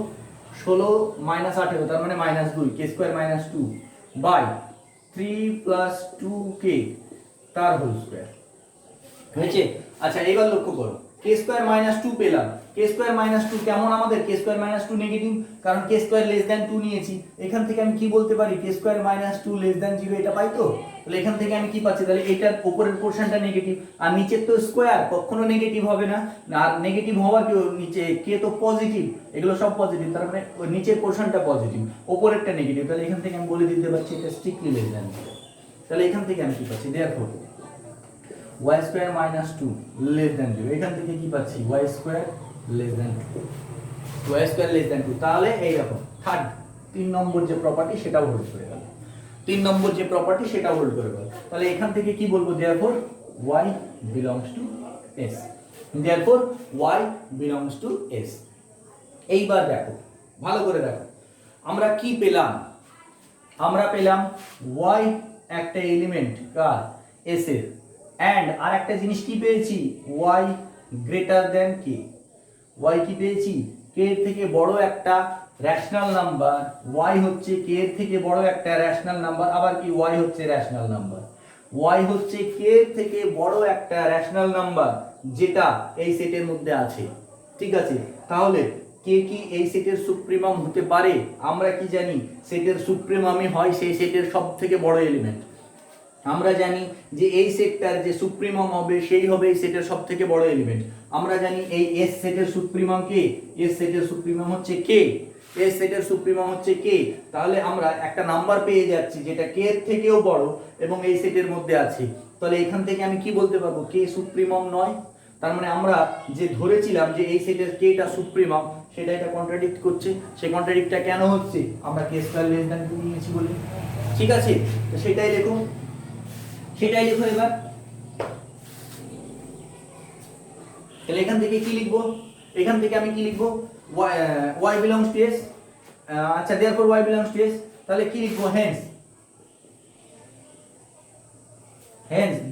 16 মাইনাস 18 তার মানে -2, k square -2 by 3 plus 2k তার হোল স্কয়ার, হয়েছে। আচ্ছা, এবার লক্ষ্য করো, k স্কয়ার -2 পেলাম। k স্কয়ার -2 কেমন, আমাদের k স্কয়ার -2 নেগেটিভ, কারণ k স্কয়ার লেস দ্যান 2 নিয়েছি। এখান থেকে আমি কি বলতে পারি, k স্কয়ার -2 লেস দ্যান 0, এটা পাই তো। তাহলে এখান থেকে আমি কি পাচ্ছি, তাহলে এটার উপরের পোরশনটা নেগেটিভ, আর নিচের তো স্কয়ার কখনো নেগেটিভ হবে না, আর নেগেটিভ হওয়ার কি, নিচে k তো পজিটিভ, এগুলো সব পজিটিভ, তার মানে ওই নিচের পোরশনটা পজিটিভ, উপরেরটা নেগেটিভ। তাহলে এখান থেকে আমি বলে দিতে পারছি এটা স্ট্রিক্টলি লেস দ্যান 0। তাহলে এখান থেকে আমি কি পাচ্ছি, therefore y square -2 less than 0, এখান থেকে কি পাচ্ছি, y square less than 2, y square less than 2। তাহলে এই রকম থার্ড 3 নম্বর যে প্রপার্টি সেটাও হোল্ড করে গেল, 3 নম্বর যে প্রপার্টি সেটাও হোল্ড করে গেল। তাহলে এখান থেকে কি বলবো, therefore y belongs to s, therefore y belongs to s। এইবার দেখো, ভালো করে দেখো, আমরা কি পেলাম, আমরা পেলাম y একটা এলিমেন্ট কার, s এর, এন্ড আর একটা জিনিস কি পেয়েছি, y greater than k, y কি পেয়েছি, k এর থেকে বড় একটা রেশনাল নাম্বার, y হচ্ছে k এর থেকে বড় একটা রেশনাল নাম্বার, আবার কি y হচ্ছে রেশনাল নাম্বার, y হচ্ছে k এর থেকে বড় একটা রেশনাল নাম্বার যেটা এই সেটের মধ্যে আছে, ঠিক আছে। তাহলে k কি এই সেটের সুপ্রিমাম হতে পারে, আমরা কি জানি, সেটের সুপ্রিমামই হয় সেই সেটের সবথেকে বড় এলিমেন্ট। আমরা জানি যে এই সেটটার যে সুপ্রিমাম হবে সেই হবে এই সেটের সবথেকে বড় এলিমেন্ট। আমরা জানি এই এস সেটের সুপ্রিমাম কে, এস সেটের সুপ্রিমাম হচ্ছে কে, এস সেটের সুপ্রিমাম হচ্ছে কে। তাহলে আমরা একটা নাম্বার পেয়ে যাচ্ছি যেটা কে এর থেকেও বড় এবং এই সেটের মধ্যে আছে। তাহলে এখান থেকে আমি কি বলতে পারবো, কে সুপ্রিমাম নয়। তার মানে আমরা যে ধরেছিলাম যে এই সেটের কেটা সুপ্রিমাম, সেটা এটা কন্ট্রাডিক্ট করছে। সেই কন্ট্রাডিক্টটা কেন হচ্ছে, আমরা কে স্কয়ার লেস দ্যান 2 নিয়েছি বলে, ঠিক আছে। তো সেটাই দেখুন, সেটাই লিখো এবার। তাহলে এখান থেকে কি লিখবো, এখান থেকে আমি কি লিখবো, y belongs to s। আচ্ছা, therefore y belongs to s, তাহলে কি লিখবো, hence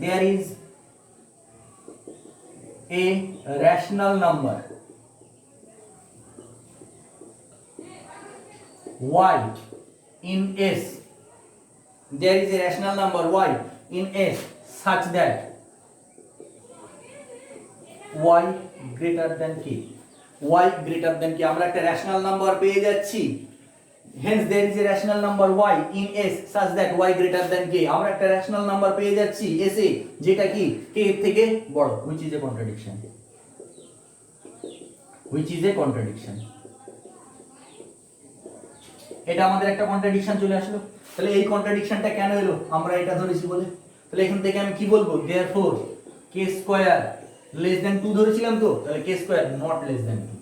there is a rational number y in s, there is a rational number y in s such that y greater than k, y greater than k, আমরা একটা রেশনাল নাম্বার পেয়ে যাচ্ছি, hence there is a rational number y in s such that y greater than k, আমরা একটা রেশনাল নাম্বার পেয়ে যাচ্ছি s এ যেটা কি k এর থেকে বড়, which is a contradiction, which is a contradiction। এটা আমাদের একটা কন্ট্রাডিকশন চলে আসলো। তাহলে এই কন্ট্রাডিকশনটা কেন এলো, আমরা এটা ধরেছি বলে। তাহলে এখান থেকে আমি কি বলবো, therefore k square less than 2 ধরেছিলাম তো, তাহলে k square not less than 2।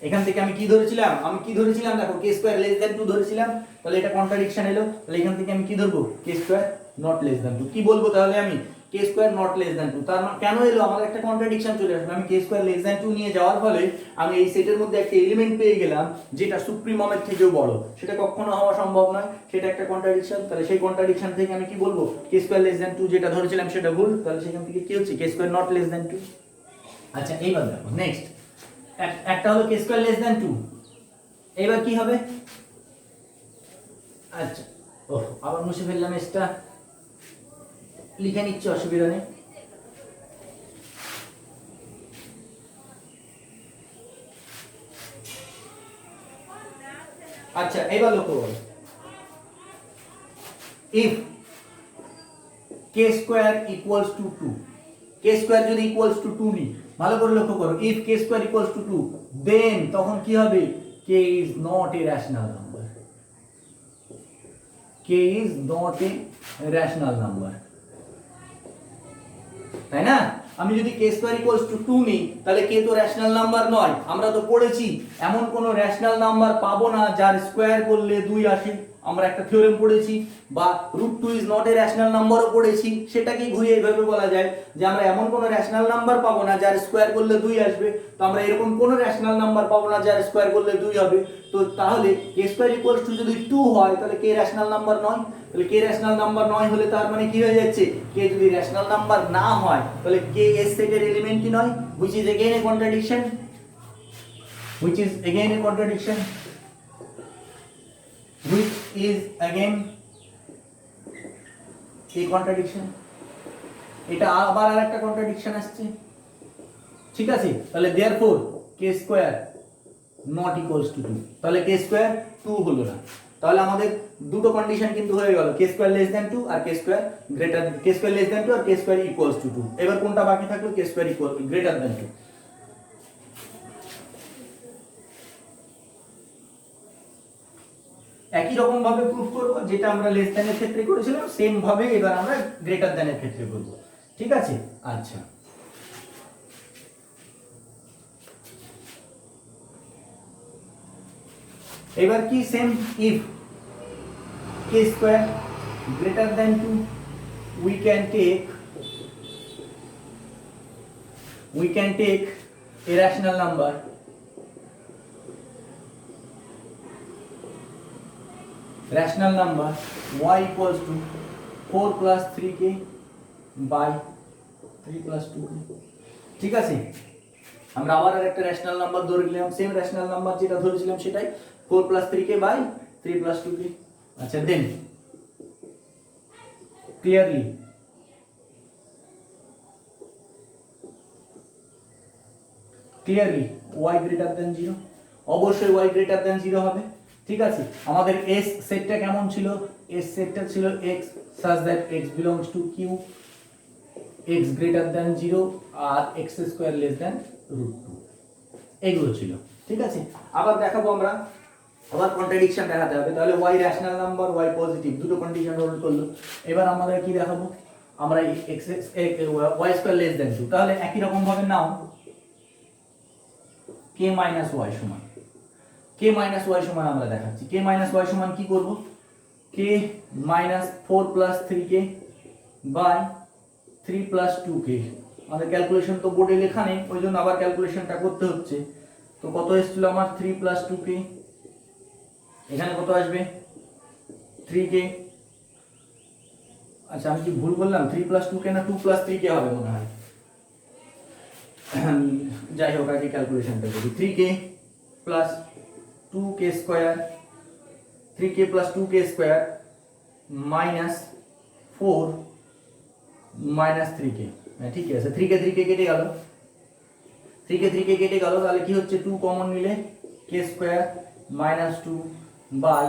এখান থেকে আমি কি ধরেছিলাম, আমি কি ধরেছিলাম, দেখো k স্কয়ার লেস দ্যান 2 ধরেছিলাম, তাহলে এটা কন্ট্রাডিকশন এলো। তাহলে এখান থেকে আমি কি ধরবো, k square not less than 2। কি বলবো তাহলে আমি, k square not less than 2। তার মানে কেন এলো, আমার একটা কন্ট্রাডিকশন চলে আসবে। আমি k স্কয়ার লেস দ্যান 2 নিয়ে যাওয়ার ফলে আমি এই সেটের মধ্যে একটা এলিমেন্ট পেয়ে গেলাম যেটা সুপ্রিমামের থেকেও বড়, সেটা কখনো হওয়া সম্ভব নয়, সেটা একটা কন্ট্রাডিকশন। তাহলে সেই কন্ট্রাডিকশন থেকে আমি কি বলবো, k স্কয়ার লেস দ্যান 2 যেটা ধরেছিলাম সেটা ভুল, তাহলে সেখান থেকে কি হচ্ছে, k square not less than 2। আচ্ছা, এইবার দেখো নেক্সট, একটা হলো k স্কয়ার লেস দ্যান 2, এবার কি হবে, আচ্ছা আবার মুছে ফেললাম, এটা লিখে নিচ্ছি, অসুবিধা নেই। আচ্ছা, এবার লক্ষ্য করো, if k square equals to 2, k square যদি ইকুয়ালস টু 2 নি, ভালো করে লক্ষ্য করো, if k square equals to 2 দেন তখন কি হবে, k is not a rational number, k is not a rational number, তাই না। আমি যদি কে স্কোয়ার ইকুয়ালস টু 2 নিই তাহলে কে তো রেশনাল নাম্বার নয়। আমরা তো পড়েছি এমন কোনো রেশনাল নাম্বার পাবো না যার স্কোয়ার করলে 2 আসে, আমরা একটা থিওরেম পড়েছি, বা √2 ইজ নট এ রেশনাল নাম্বারও পড়েছি। সেটাকে ঘুরিয়ে এইভাবে বলা যায় যে আমরা এমন কোনো রেশনাল নাম্বার পাবো না যার স্কোয়ার করলে 2 আসবে, তো আমরা এরকম কোনো রেশনাল নাম্বার পাবো না যার স্কোয়ার করলে 2 হবে। তো তাহলে কে স্কোয়ার ইকুয়ালস টু যদি 2 হয় তাহলে কে রেশনাল নাম্বার নয়। তাহলে কে রেশনাল নাম্বার নয় হলে তার মানে কি হয়ে যাচ্ছে, কে যদি রেশনাল নাম্বার না হয় তাহলে কে এর সেটের এলিমেন্টই নয়, which is again a contradiction, which is again a contradiction, which is again a contradiction। এটা আবার আরেকটা কন্ট্রাডিকশন আসছে, ঠিক আছে। তাহলে therefore K square not equals to 2, তাহলে কে স্কয়ার 2 হলো না। তাহলে আমাদের দুটো কন্ডিশন কিন্তু হয়ে গেল, কে স্কয়ার লেস দ্যান 2 আর k square greater, k square less than 2 আর কে স্কয়ার ইকুয়ালস টু 2। এবার কোনটা বাকি থাকলো, k square equal greater than 2। একই রকম ভাবে প্রুফ করব যেটা আমরা লেস দ্যান এর ক্ষেত্রে করেছিলাম, সেম ভাবে এবার আমরা গ্রেটার দ্যান এর ক্ষেত্রে করব, ঠিক আছে। আচ্ছা, এবার কি same, if K square greater than 2 we can take a rational number y equals to 4 plus 3k by 3 plus 2k, ঠিক আছে। আমরা আবার আরেকটা রেশনাল নাম্বার ধরে নিলাম, সেম রেশনাল নাম্বার যেটা ধরেছিলাম সেটাই, 4 plus 3k by 3 plus 2k। আচ্ছা, দেন clearly y greater than 0, অবশ্যই y greater than 0 হবে, ঠিক আছে। আমাদের s সেটটা কেমন ছিল, s সেটটা ছিল x such that x belongs to q, x greater than 0 R x square less than √2, এগুলো ছিল, ঠিক আছে। আবার দেখাবো আমরা, আবার কন্ট্রাডিকশন দেখাতে হবে। তাহলে y rational number, y positive, দুটো কন্ডিশন হোল্ড করলো। এবার আমরা কি দেখাবো, আমরা x y square less than 2, তাহলে একই রকম ভাবে নাও k মাইনাস y সমান, k মাইনাস y সমান আমরা দেখাচ্ছি, k মাইনাস y সমান কি করব, k minus 4 plus 3k by 3 plus 2k। আমাদের ক্যালকুলেশন তো বোর্ডে লেখা নেই, ওই জন্য আবার ক্যালকুলেশনটা করতে হচ্ছে। তো কত এসেছিল আমার 3 প্লাস 2k, এখানে কত আসবে 3k। আচ্ছা, আমি কি ভুল বললাম, 3 প্লাস 2k না 2 প্লাস 3k হবে মনে হয়, যাই হোক আগে ক্যালকুলেশনটা করি। 3k plus 2k square, 3k plus 2k square minus 4 minus 3k, ঠিক আছে। 3k 3k কেটে গেল, 3k 3k কেটে গেল, তাহলে কি হচ্ছে 2 কমন নিলে k square minus 2 by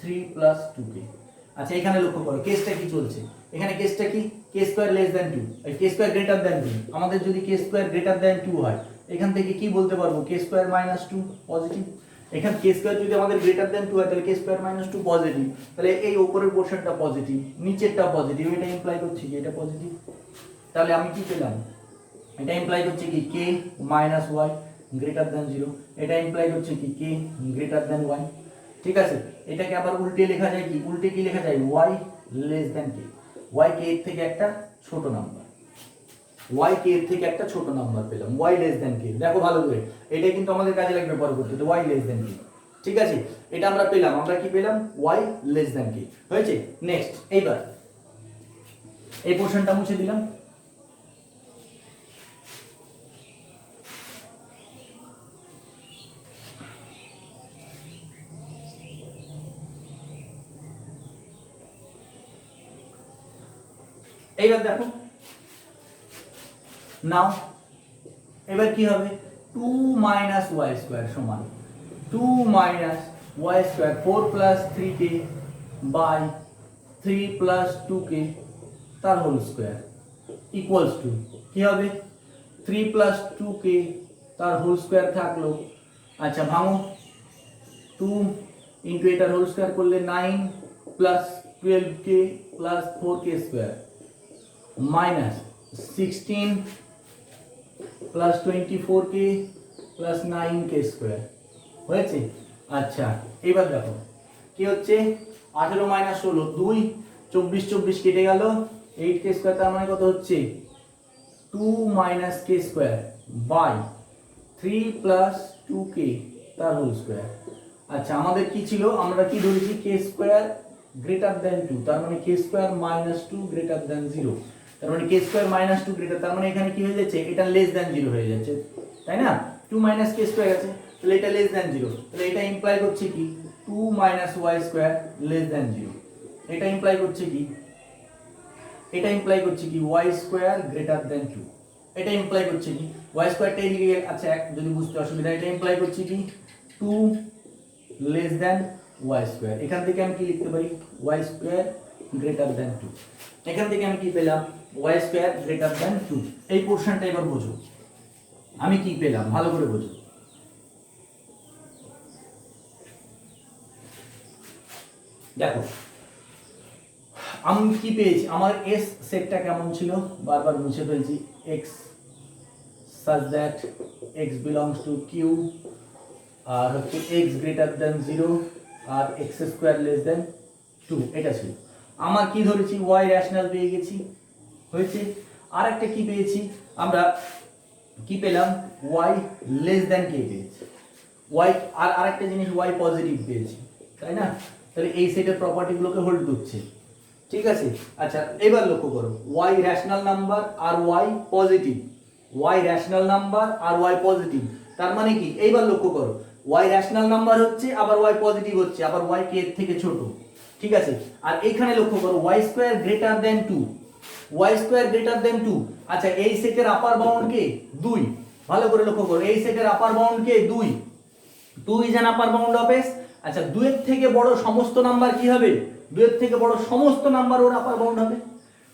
3 plus 2k। আচ্ছা, এখানে লক্ষ্য করো কেসটা কি চলছে, এখানে কেসটা কি, k স্কয়ার লেস দ্যান 2, এই k স্কয়ার গ্রেটার দ্যান 2। আমাদের যদি k স্কয়ার গ্রেটার দ্যান 2 হয়, এখান থেকে কি বলতে পারবো, k স্কয়ার মাইনাস 2 পজিটিভ। এখানে k স্কয়ার যদি আমাদের গ্রেটার দ্যান 2 হয় তাহলে k স্কয়ার মাইনাস 2 পজিটিভ, তাহলে এই উপরের পোরশনটা পজিটিভ, নিচেরটা পজিটিভ, এটা ইমপ্লাই করছে কি এটা পজিটিভ। তাহলে আমি কি পেলাম, এটা ইমপ্লাই করছে কি k minus y greater than 0, এটা ইমপ্লাই করছে কি k গ্রেটার দ্যান y, ঠিক আছে। এটাকে আবার উল্টে লেখা যায় কি, উল্টে কি লেখা যায়, y less than k, y k এর থেকে একটা ছোট নাম্বার, y k এর থেকে একটা ছোট নাম্বার পেলাম, y লেস দ্যান k। দেখো ভালো করে, এটা কিন্তু আমাদের কাজে লাগবে পরবর্তীতে, y লেস দ্যান k, ঠিক আছে। এটা আমরা পেলাম, আমরা কি পেলাম, y লেস দ্যান k হয়েছে। নেক্সট, এইবার এই পোরশনটা মুছে দিলাম। এইবার দেখো নাও, এবার কি হবে, 2 মাইনাস y স্কয়ার সমান 2 minus y square 4 plus 3k by 3 plus 2k তার হোল স্কয়ার ইকুয়ালস টু কি হবে, 3 প্লাস 2k তার হোল স্কয়ার থাকলো। আচ্ছা, ভাঙো, 2 ইনটু এটার হোল স্কয়ার করলে 9 plus 12k plus 4k square minus 16 plus 24k plus 9k square হয়েছে। আচ্ছা এবার দেখো কি হচ্ছে, 18 মাইনাস 16 2, 24 24 কেটে গেল, 8k স্কোয়ার তার মানে কত হচ্ছে 2 minus k square by 3 plus 2k তার হোল স্কোয়ার। আচ্ছা আমাদের কি ছিল, আমরা কি ধরেছি k স্কোয়ার গ্রেটার দেন 2, তার মানে k square minus 2 greater than 0, তার মানে k স্কোয়ার মাইনাস 2 গ্রেটার, তার মানে এখানে কি হয়ে যাচ্ছে, এটা লেস দেন 0 হয়ে যাচ্ছে, তাই না? 2 মাইনাস k স্কোয়ার আছে, তাহলে এটা লেস দেন 0, তাহলে এটা ইমপ্লাই করছে কি 2 minus y square less than 0, এটা ইমপ্লাই করছে কি, এটা ইমপ্লাই করছে কি y স্কোয়ার গ্রেটার দেন 2, এটা ইমপ্লাই করছে কি y স্কোয়ারটা এদিকে, আচ্ছা যদি বুঝতে অসুবিধা, এটা ইমপ্লাই করছে কি 2 লেস দেন y স্কোয়ার, এখান থেকে আমি কি লিখতে পারি y স্কোয়ার গ্রেটার দেন 2, এখান থেকে আমি কি পেলাম y স্কোয়ার গ্রেটার দেন 2। এই পোরশনটা এবার বোঝো আমি কি পেলাম, ভালো করে বোঝো। দেখো আমি কি পেয়েছি, আমার এস সেটটা কেমন ছিল, বারবার মুছে ফেলছি, x such that x belongs to q, আর হচ্ছে x greater than 0 আর x square less than 2, এটা ছিল আমার। কি ধরেছি y রেশনাল পেয়ে গেছি, হয়েছে। আর একটা কি পেয়েছি আমরা, কি পেলাম y less than k পেয়েছি, y আর আরেকটা জিনিস y পজিটিভ পেয়েছি, তাই না? তাহলে এই সেটের প্রপার্টিগুলোকে হোল্ড করছে, ঠিক আছে। আচ্ছা এবার লক্ষ্য করো y রেশনাল নাম্বার আর y positive, y rational number আর y পজিটিভ, তার মানে কি এইবার লক্ষ্য করো y রেশনাল নাম্বার হচ্ছে আবার y পজিটিভ হচ্ছে, আবার y k এর থেকে ছোট, ঠিক আছে। আর এইখানে লক্ষ্য করো y square greater than 2, y square greater than 2। আচ্ছা এই সেটের আপার বাউন্ড কে 2, ভালো করে লক্ষ্য করো এই সেটের আপার bound K 2, 2 is an upper bound of s। আচ্ছা 2 এর থেকে বড় সমস্ত নাম্বার কি হবে, 2 এর থেকে বড় সমস্ত নাম্বার ওর আপার বাউন্ড হবে।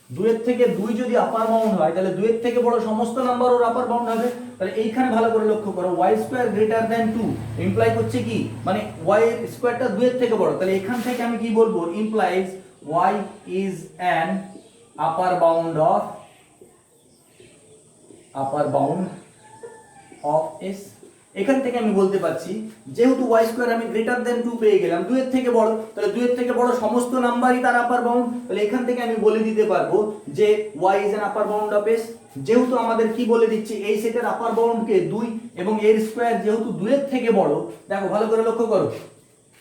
2 এর থেকে 2 যদি আপার বাউন্ড হয় তাহলে 2 এর থেকে বড় সমস্ত নাম্বার ওর আপার বাউন্ড হবে। তাহলে এইখানে ভালো করে লক্ষ্য করো y square greater than 2 imply করছে কি, মানে y স্কয়ারটা 2 এর থেকে বড়, তাহলে এখান থেকে আমি কি বলবো, implies y is an upper bound of s। এখান থেকে আমি বলতে পারছি যেহেতু y স্কয়ার আমি গ্রেটার দেন 2 পেয়ে গেলাম, 2 এর থেকে বড়, তাহলে 2 এর থেকে বড় সমস্ত নাম্বারই তার আপার বাউন্ড, তাহলে এখান থেকে আমি বলে দিতে পারবো যে y is an upper bound of s। যেহেতু আমাদের কি বলে দিচ্ছি এই সেটের আপার বাউন্ড কে 2 এবং এর স্কয়ার যেহেতু 2 এর থেকে বড়, দেখো ভালো করে লক্ষ্য করো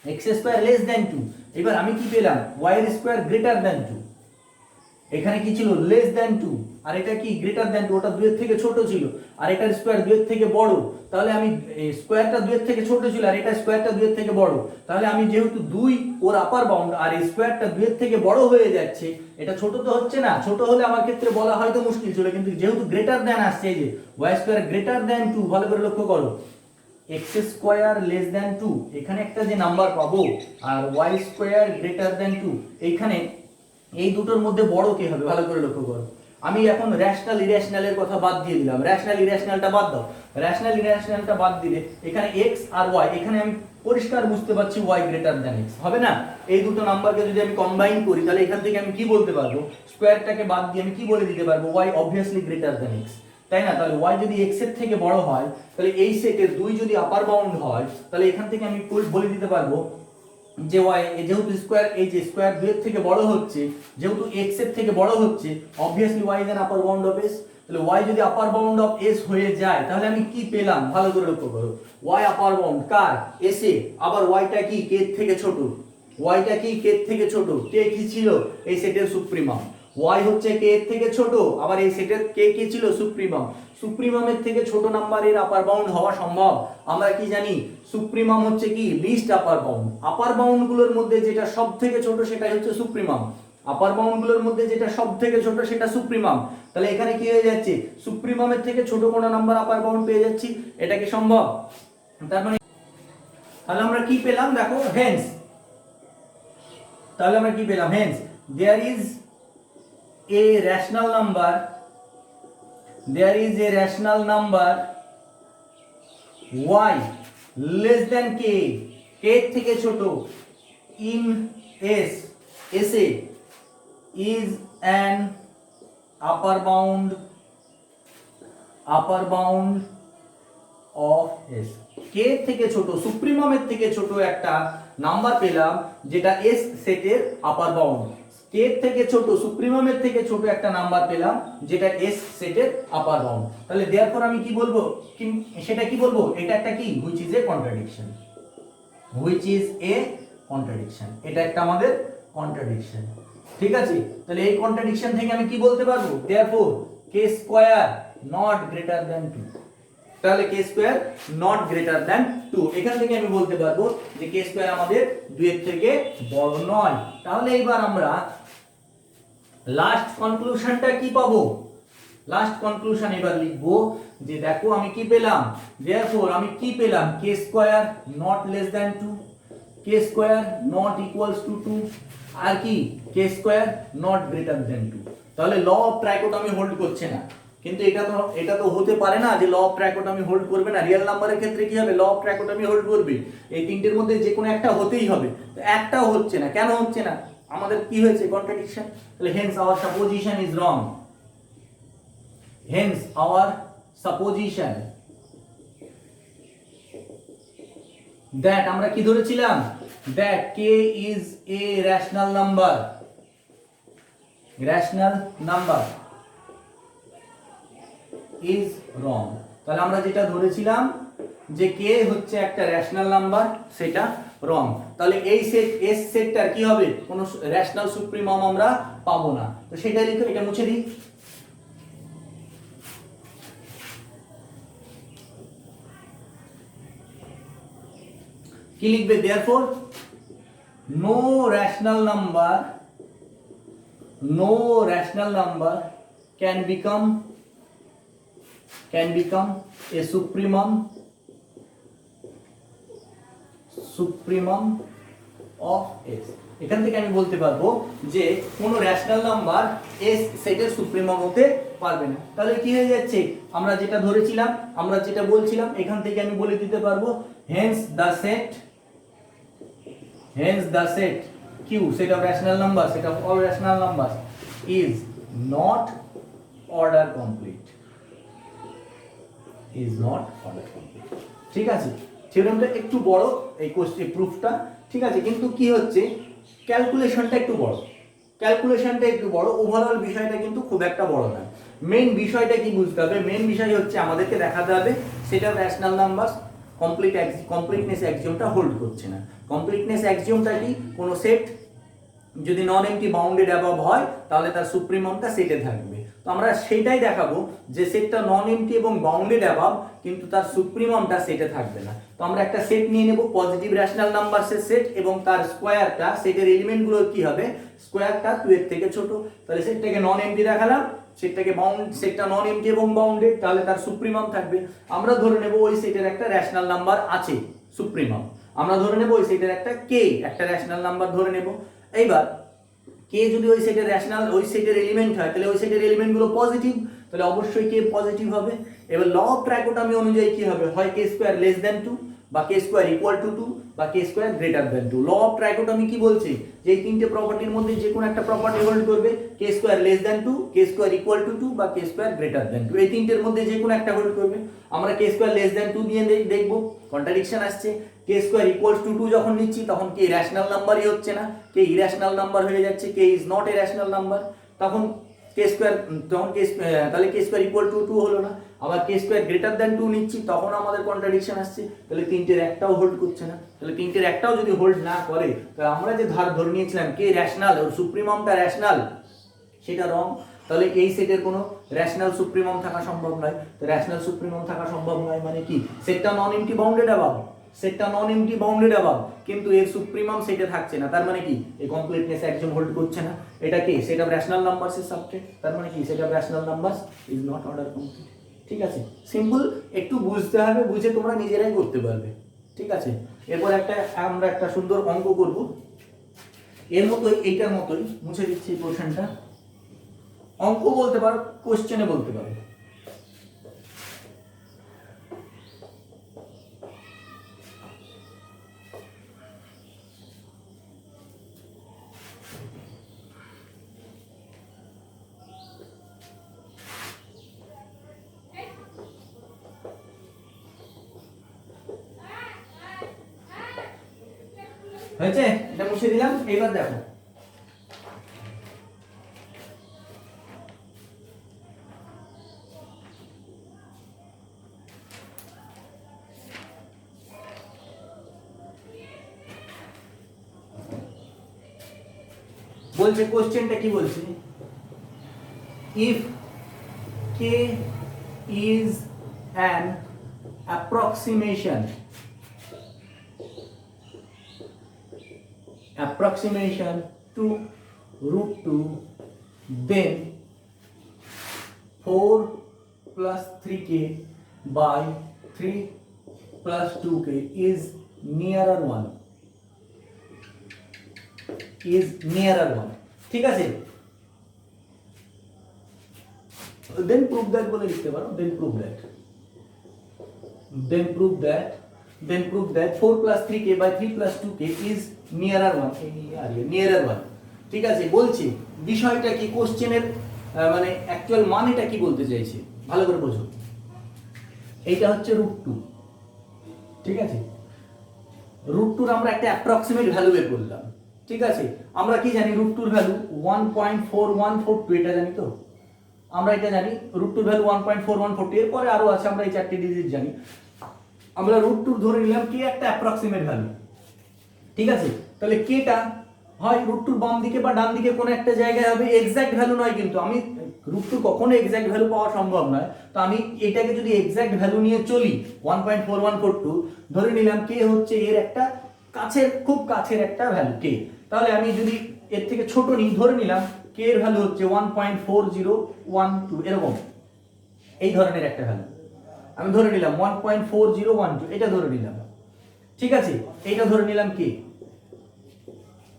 x স্কয়ার লেস দ্যান 2, এবার আমি কি পেলাম y এর স্কয়ার গ্রেটার দ্যান 2, এখানে কি ছিল লেস দ্যান 2, আর এটা কি গ্রেটার দ্যান 2, ওটা 2 এর থেকে ছোট ছিল, আর এটার স্কয়ার 2 এর থেকে বড়, তাহলে আমি স্কয়ারটা 2 এর থেকে ছোট ছিল আর এটা স্কয়ারটা 2 এর থেকে বড়, তাহলে আমি যেহেতু 2 ওর আপার বাউন্ড আর এই স্কয়ারটা 2 এর থেকে বড় হয়ে যাচ্ছে, এটা ছোট তো হচ্ছে না, ছোট হলে আমার ক্ষেত্রে বলা হয়তো মুশকিল ছিল, কিন্তু যেহেতু গ্রেটার দ্যান আসছে এই যে y স্কয়ার গ্রেটার দ্যান 2, ভালো করে লক্ষ্য করো x স্কয়ার লেস দ্যান 2, এখানে একটা যে নাম্বার পাবো, আর y স্কয়ার গ্রেটার দ্যান 2, এইখানে এই দুটোর মধ্যে বড় কে হবে, ভালো করে লক্ষ্য করো। আমি এখন রেশনাল ইরেশনালের কথা বাদ দিয়ে দিলাম, রেশনাল ইরেশনালটা বাদ দাও, রেশনাল ইরেশনালটা বাদ দিলে এখানে x আর y, এখানে আমি পরিষ্কার বুঝতে পারছি y গ্রেটার দ্যান x হবে না। এই দুটো নাম্বারকে যদি আমি কম্বাইন করি তাহলে এখান থেকে আমি কি বলতে পারবো, স্কয়ারটাকে বাদ দিয়ে আমি কি বলে দিতে পারবো, y obviously greater than x, তাই না? তাহলে y যদি x এর থেকে বড় হয়, তাহলে এই সেটের 2 যদি আপার বাউন্ড হয়, তাহলে এখান থেকে আমি বলে দিতে পারবো যে y যেহেতু স্কয়ার, এই যে স্কয়ার 2 এর থেকে বড় হচ্ছে, যেহেতু x এর থেকে বড় হচ্ছে, obviously y is an upper bound of s। তাহলে y যদি আপার বাউন্ড অফ s হয়ে যায় তাহলে আমি কি পেলাম, ভালো করে লক্ষ্য করো y আপার বাউন্ড কার, s এ, আবার y টা কি k এর থেকে ছোট, y টা কি k এর থেকে ছোট, k কি ছিল এই সেটের সুপ্রিমাম, y হচ্ছে k এর থেকে ছোট, আবার এই সেটের k কি ছিল সুপ্রিমাম, সুপ্রিমামের থেকে ছোট নাম্বারের আপার বাউন্ড হওয়া সম্ভব, আমরা কি জানি সুপ্রিমাম হচ্ছে কি লিস্ট আপার বাউন্ড, আপার বাউন্ড গুলোর মধ্যে যেটা সবথেকে ছোট সেটাই হচ্ছে সুপ্রিমাম, আপার বাউন্ড গুলোর মধ্যে যেটা সবথেকে ছোট সেটা সুপ্রিমাম। তাহলে এখানে কি হয়ে যাচ্ছে, সুপ্রিমামের থেকে ছোট কোন নাম্বার আপার বাউন্ড পেয়ে যাচ্ছি, এটা কি সম্ভব? তার মানে তাহলে আমরা কি পেলাম দেখো, হেন্স, তাহলে আমরা কি পেলাম, Haynes there is a rational number y less than k, k এর থেকে ছোট, in s a is an upper bound upper bound of S. K থেকে ছোট, সুপ্রিমামের থেকে ছোট একটা নাম্বার পেলাম যেটা এস সেটের আপার বাউন্ড। কে থেকে ছোট, সুপ্রিমামের থেকে ছোট একটা নাম্বার পেলাম যেটা এস সেটের আপার বাউন্ড। তাহলে দেয়ারফর আমি কি বলবো, সেটা কি বলবো, এটা একটা কি, which is a contradiction, which is a contradiction, এটা একটা আমাদের কন্ট্রাডিকশন। ঠিক আছে, তাহলে এই কন্ট্রাডিকশন থেকে আমি কি বলতে পারবো, therefore K square not greater than 2। তাহলে কে স্কয়ার নট গ্রেটার দ্যান 2, এখান থেকে আমি বলতে পারবো যে কে স্কয়ার আমাদের 2 এর থেকে বড় নয়। তাহলে এবার আমরা লাস্ট কনক্লুশনটা কি পাবো, লাস্ট কনক্লুশন এবার লিখবো যে দেখো আমি কি পেলাম, দেয়ারফর আমি কি পেলাম, k square not less than 2, K square not equals to 2, আর কি k square not greater than 2। তাহলে ল অফ ট্রাইকোটমি হোল্ড করছে না, কিন্তু এটা তো হতে পারে না যে ল অফ ট্রাইকোটমি হোল্ড করবে না। রিয়েল নাম্বারের ক্ষেত্রে কি হবে, ল অফ ট্রাইকোটমি হোল্ড করবে, এই তিনটের মধ্যে যে কোনো একটা হতেই হবে। তো একটাও হচ্ছে না, কেন হচ্ছে না, আমাদের কি হয়েছে, কন্ট্রাডিকশন। তাহলে hence our supposition is wrong, hence our supposition that, আমরা কি ধরেছিলাম, that K is a rational number, rational number is wrong. তাহলে আমরা যেটা ধরেছিলাম যে কে হচ্ছে একটা রেশনাল নাম্বার, সেটা রং। তাহলে এই সেট এস সেটটার কি হবে, কোনো রেশনাল সুপ্রিমাম আমরা পাবো না। তো সেটা লিখো, এটা মুছে দিই। কি লিখবে, therefore no rational number, no rational number can become a supremum of S। এখান থেকে আমি বলতে পারবো যে কোন রেশনাল নাম্বার S সেটের সুপ্রিমাম হতে পারবে না। তাহলে কি হয়ে যাচ্ছে, আমরা যেটা ধরেছিলাম, আমরা যেটা বলছিলাম, এখান থেকে আমি বলে দিতে পারবো hence the set Q, set of rational numbers, set of all rational numbers is not order complete, is not order complete। ঠিক আছে, থিওরেমটা একটু বড়, এই কোশ্চেন প্রুফটা, ঠিক আছে, কিন্তু কি হচ্ছে, ক্যালকুলেশনটা একটু বড়, ক্যালকুলেশনটা একটু বড়, ওভারঅল বিষয়টা কিন্তু খুব একটা বড় না। মেইন বিষয়টা কি বুঝতে হবে, মেইন বিষয় হচ্ছে আমাদেরকে দেখাতে হবে সেটা রেশনাল নাম্বার কমপ্লিটনেস অ্যাক্সিওমটা হোল্ড করছে না। কমপ্লিটনেস অ্যাক্সিওমটা কি, কোনো সেট যদি নন এমটি বাউন্ডেড অ্যাবভ হয় তাহলে তার সুপ্রিমামটা সেটে থাকবে। তো আমরা সেটাই দেখাবো যে সেটটা নন এমটি এবং বাউন্ডেড অ্যাবভ, কিন্তু তার সুপ্রিমামটা সেটে থাকবে না। তো আমরা একটা সেট নিয়ে নেব, পজিটিভ রেশনাল নাম্বারসের সেট, এবং তার স্কোয়ারটা, সেটের এলিমেন্টগুলো কি হবে, স্কোয়ারটা 2 এর থেকে ছোট। তাহলে সেটটাকে নন এমটি দেখালাম, সেটটাকে সেটটা নন এমটি এবং বাউন্ডেড, তাহলে তার সুপ্রিমাম থাকবে। আমরা ধরে নেব ওই সেটের একটা রেশনাল নাম্বার আছে সুপ্রিমাম, আমরা ধরে নেব ওই সেটের একটা কে, একটা রেশনাল নাম্বার ধরে নেব। এইবার কে যদি ওই সেটের রেশনাল, ওই সেটের এলিমেন্ট হয়, তাহলে ওই সেটের এলিমেন্টগুলো পজিটিভ, তাহলে অবশ্যই কে পজিটিভ হবে। এবার ল অফ ট্রাইকোটমি অনুযায়ী কি হবে, হয় কে স্কয়ার লেস দ্যান 2, বা কে স্কয়ার ইকুয়াল টু 2, বা K square greater than 2। Law of trichotomy কি বলছে, যে এই তিনটে প্রপার্টির মধ্যে যে কোনো একটা প্রপার্টি হোল্ড করবে, K square less than 2, K square equal to 2, বা কে স্কয়ার গ্রেটার দ্যান 2, এই তিনটের মধ্যে যে কোনো একটা হোল্ড করবে। আমরা কে স্কয়ার লেস দ্যান 2 দিয়ে দেখব, কন্ট্রাডিকশন আসছে। কে স্কয়ার ইকুয়ালস টু 2 যখন নিচ্ছি, তখন কে রেশনাল নাম্বারই হচ্ছে না, কে ইরেশনাল নাম্বার হয়ে যাচ্ছে, K is not a rational number. তখন কে স্কয়ার, তখন কে তাহলে কে স্কয়ার ইকুয়াল টু 2 হলো না। আবার কে স্কয়ার গ্রেটার দ্যান 2 নিচ্ছি, তখন আমাদের কন্ট্রাডিকশন আসছে, তাহলে তিনটের একটাও হোল্ড করছে না। তাহলে তিনটের একটাও যদি হোল্ড না করে, তাহলে আমরা যে ধরে নিয়েছিলাম কে রেশনাল, ওর সুপ্রিমামটা রেশনাল, সেটা রং। তাহলে এই সেটের কোনো রেশনাল সুপ্রিমাম থাকা সম্ভব নয়। তো রেশনাল সুপ্রিমাম থাকা সম্ভব নয় মানে কি, সেটটা নন এমটি বাউন্ডেড অ্যাবাভ, সেটটা নন এমটি বাউন্ডেড অ্যাবাভ, কিন্তু এর সুপ্রিমাম সেটে থাকছে না, তার মানে কি, এই কমপ্লিটনেস একজন হোল্ড করছে না। এটা কি, সেট অফ রেশনাল নাম্বারস এর সাবজেক্ট, তার মানে কি, set of rational numbers is not order complete. ঠিক আছে, সিম্পল, একটু বুঝতে হবে, বুঝে তোমরা নিজেরাই করতে পারবে। ঠিক আছে, এরপর আমরা একটা সুন্দর অঙ্ক করব, এর মতোই, এইটার মতোই, মুছে দিচ্ছি এই পোরশনটা। অঙ্ক বলতে পারো, কোশ্চেনে বলতে পারো। হয়েছে? এটা মুছে দিলাম। এইবার দেখো বলছে, কোশ্চেনটা কি বলছে, if K is an approximation to root 2, then 4 plus 3k by 3 plus 2k is nearer 1, ঠিক আছে? then prove that বলে লিখতে পারো, then prove that 4 plus 3k by 3 plus 2k is nearer 1, ঠিক আছে? বলছি বিষয়টা কি, কোশ্চেনের মানে অ্যাকচুয়াল মানেটা কি বলতে চাইছে ভালো করে বোঝো। এইটা হচ্ছে √2, ঠিক আছে? √2 আমরা একটা অ্যাপ্রক্সিমেট ভ্যালু বের করলাম, ঠিক আছে? আমরা কি জানি √2 ভ্যালু 1.4142, এটা জানি তো, আমরা এটা জানি √2 ভ্যালু 1.4142, এরপরে আরো আছে, আমরা এই চারটি ডিজিট জানি। আমরা √2 ধরে নিলাম কে একটা অ্যাপ্রক্সিমেট ভ্যালু, ঠিক আছে? তাহলে কেটা হয় √2 বাম দিকে বা ডান দিকে কোনো একটা জায়গায় হবে, এক্সাক্ট ভ্যালু নয়, কিন্তু আমি √2 কখনো এক্সাক্ট ভ্যালু পাওয়া সম্ভব নয়, তো আমি এটাকে যদি এক্সাক্ট ভ্যালু নিয়ে চলি 1.4142, ধরে নিলাম কে হচ্ছে এর একটা কাছের, খুব কাছের একটা ভ্যালু কে, তাহলে আমি যদি এর থেকে ছোট নিই, ধরে নিলাম কে এর ভ্যালু হচ্ছে 1.4012, এরকম এই ধরনের একটা ভ্যালু আমি ধরে নিলাম 1.4012, এটা ধরে নিলাম, ঠিক আছে? এইটা ধরে নিলাম কে,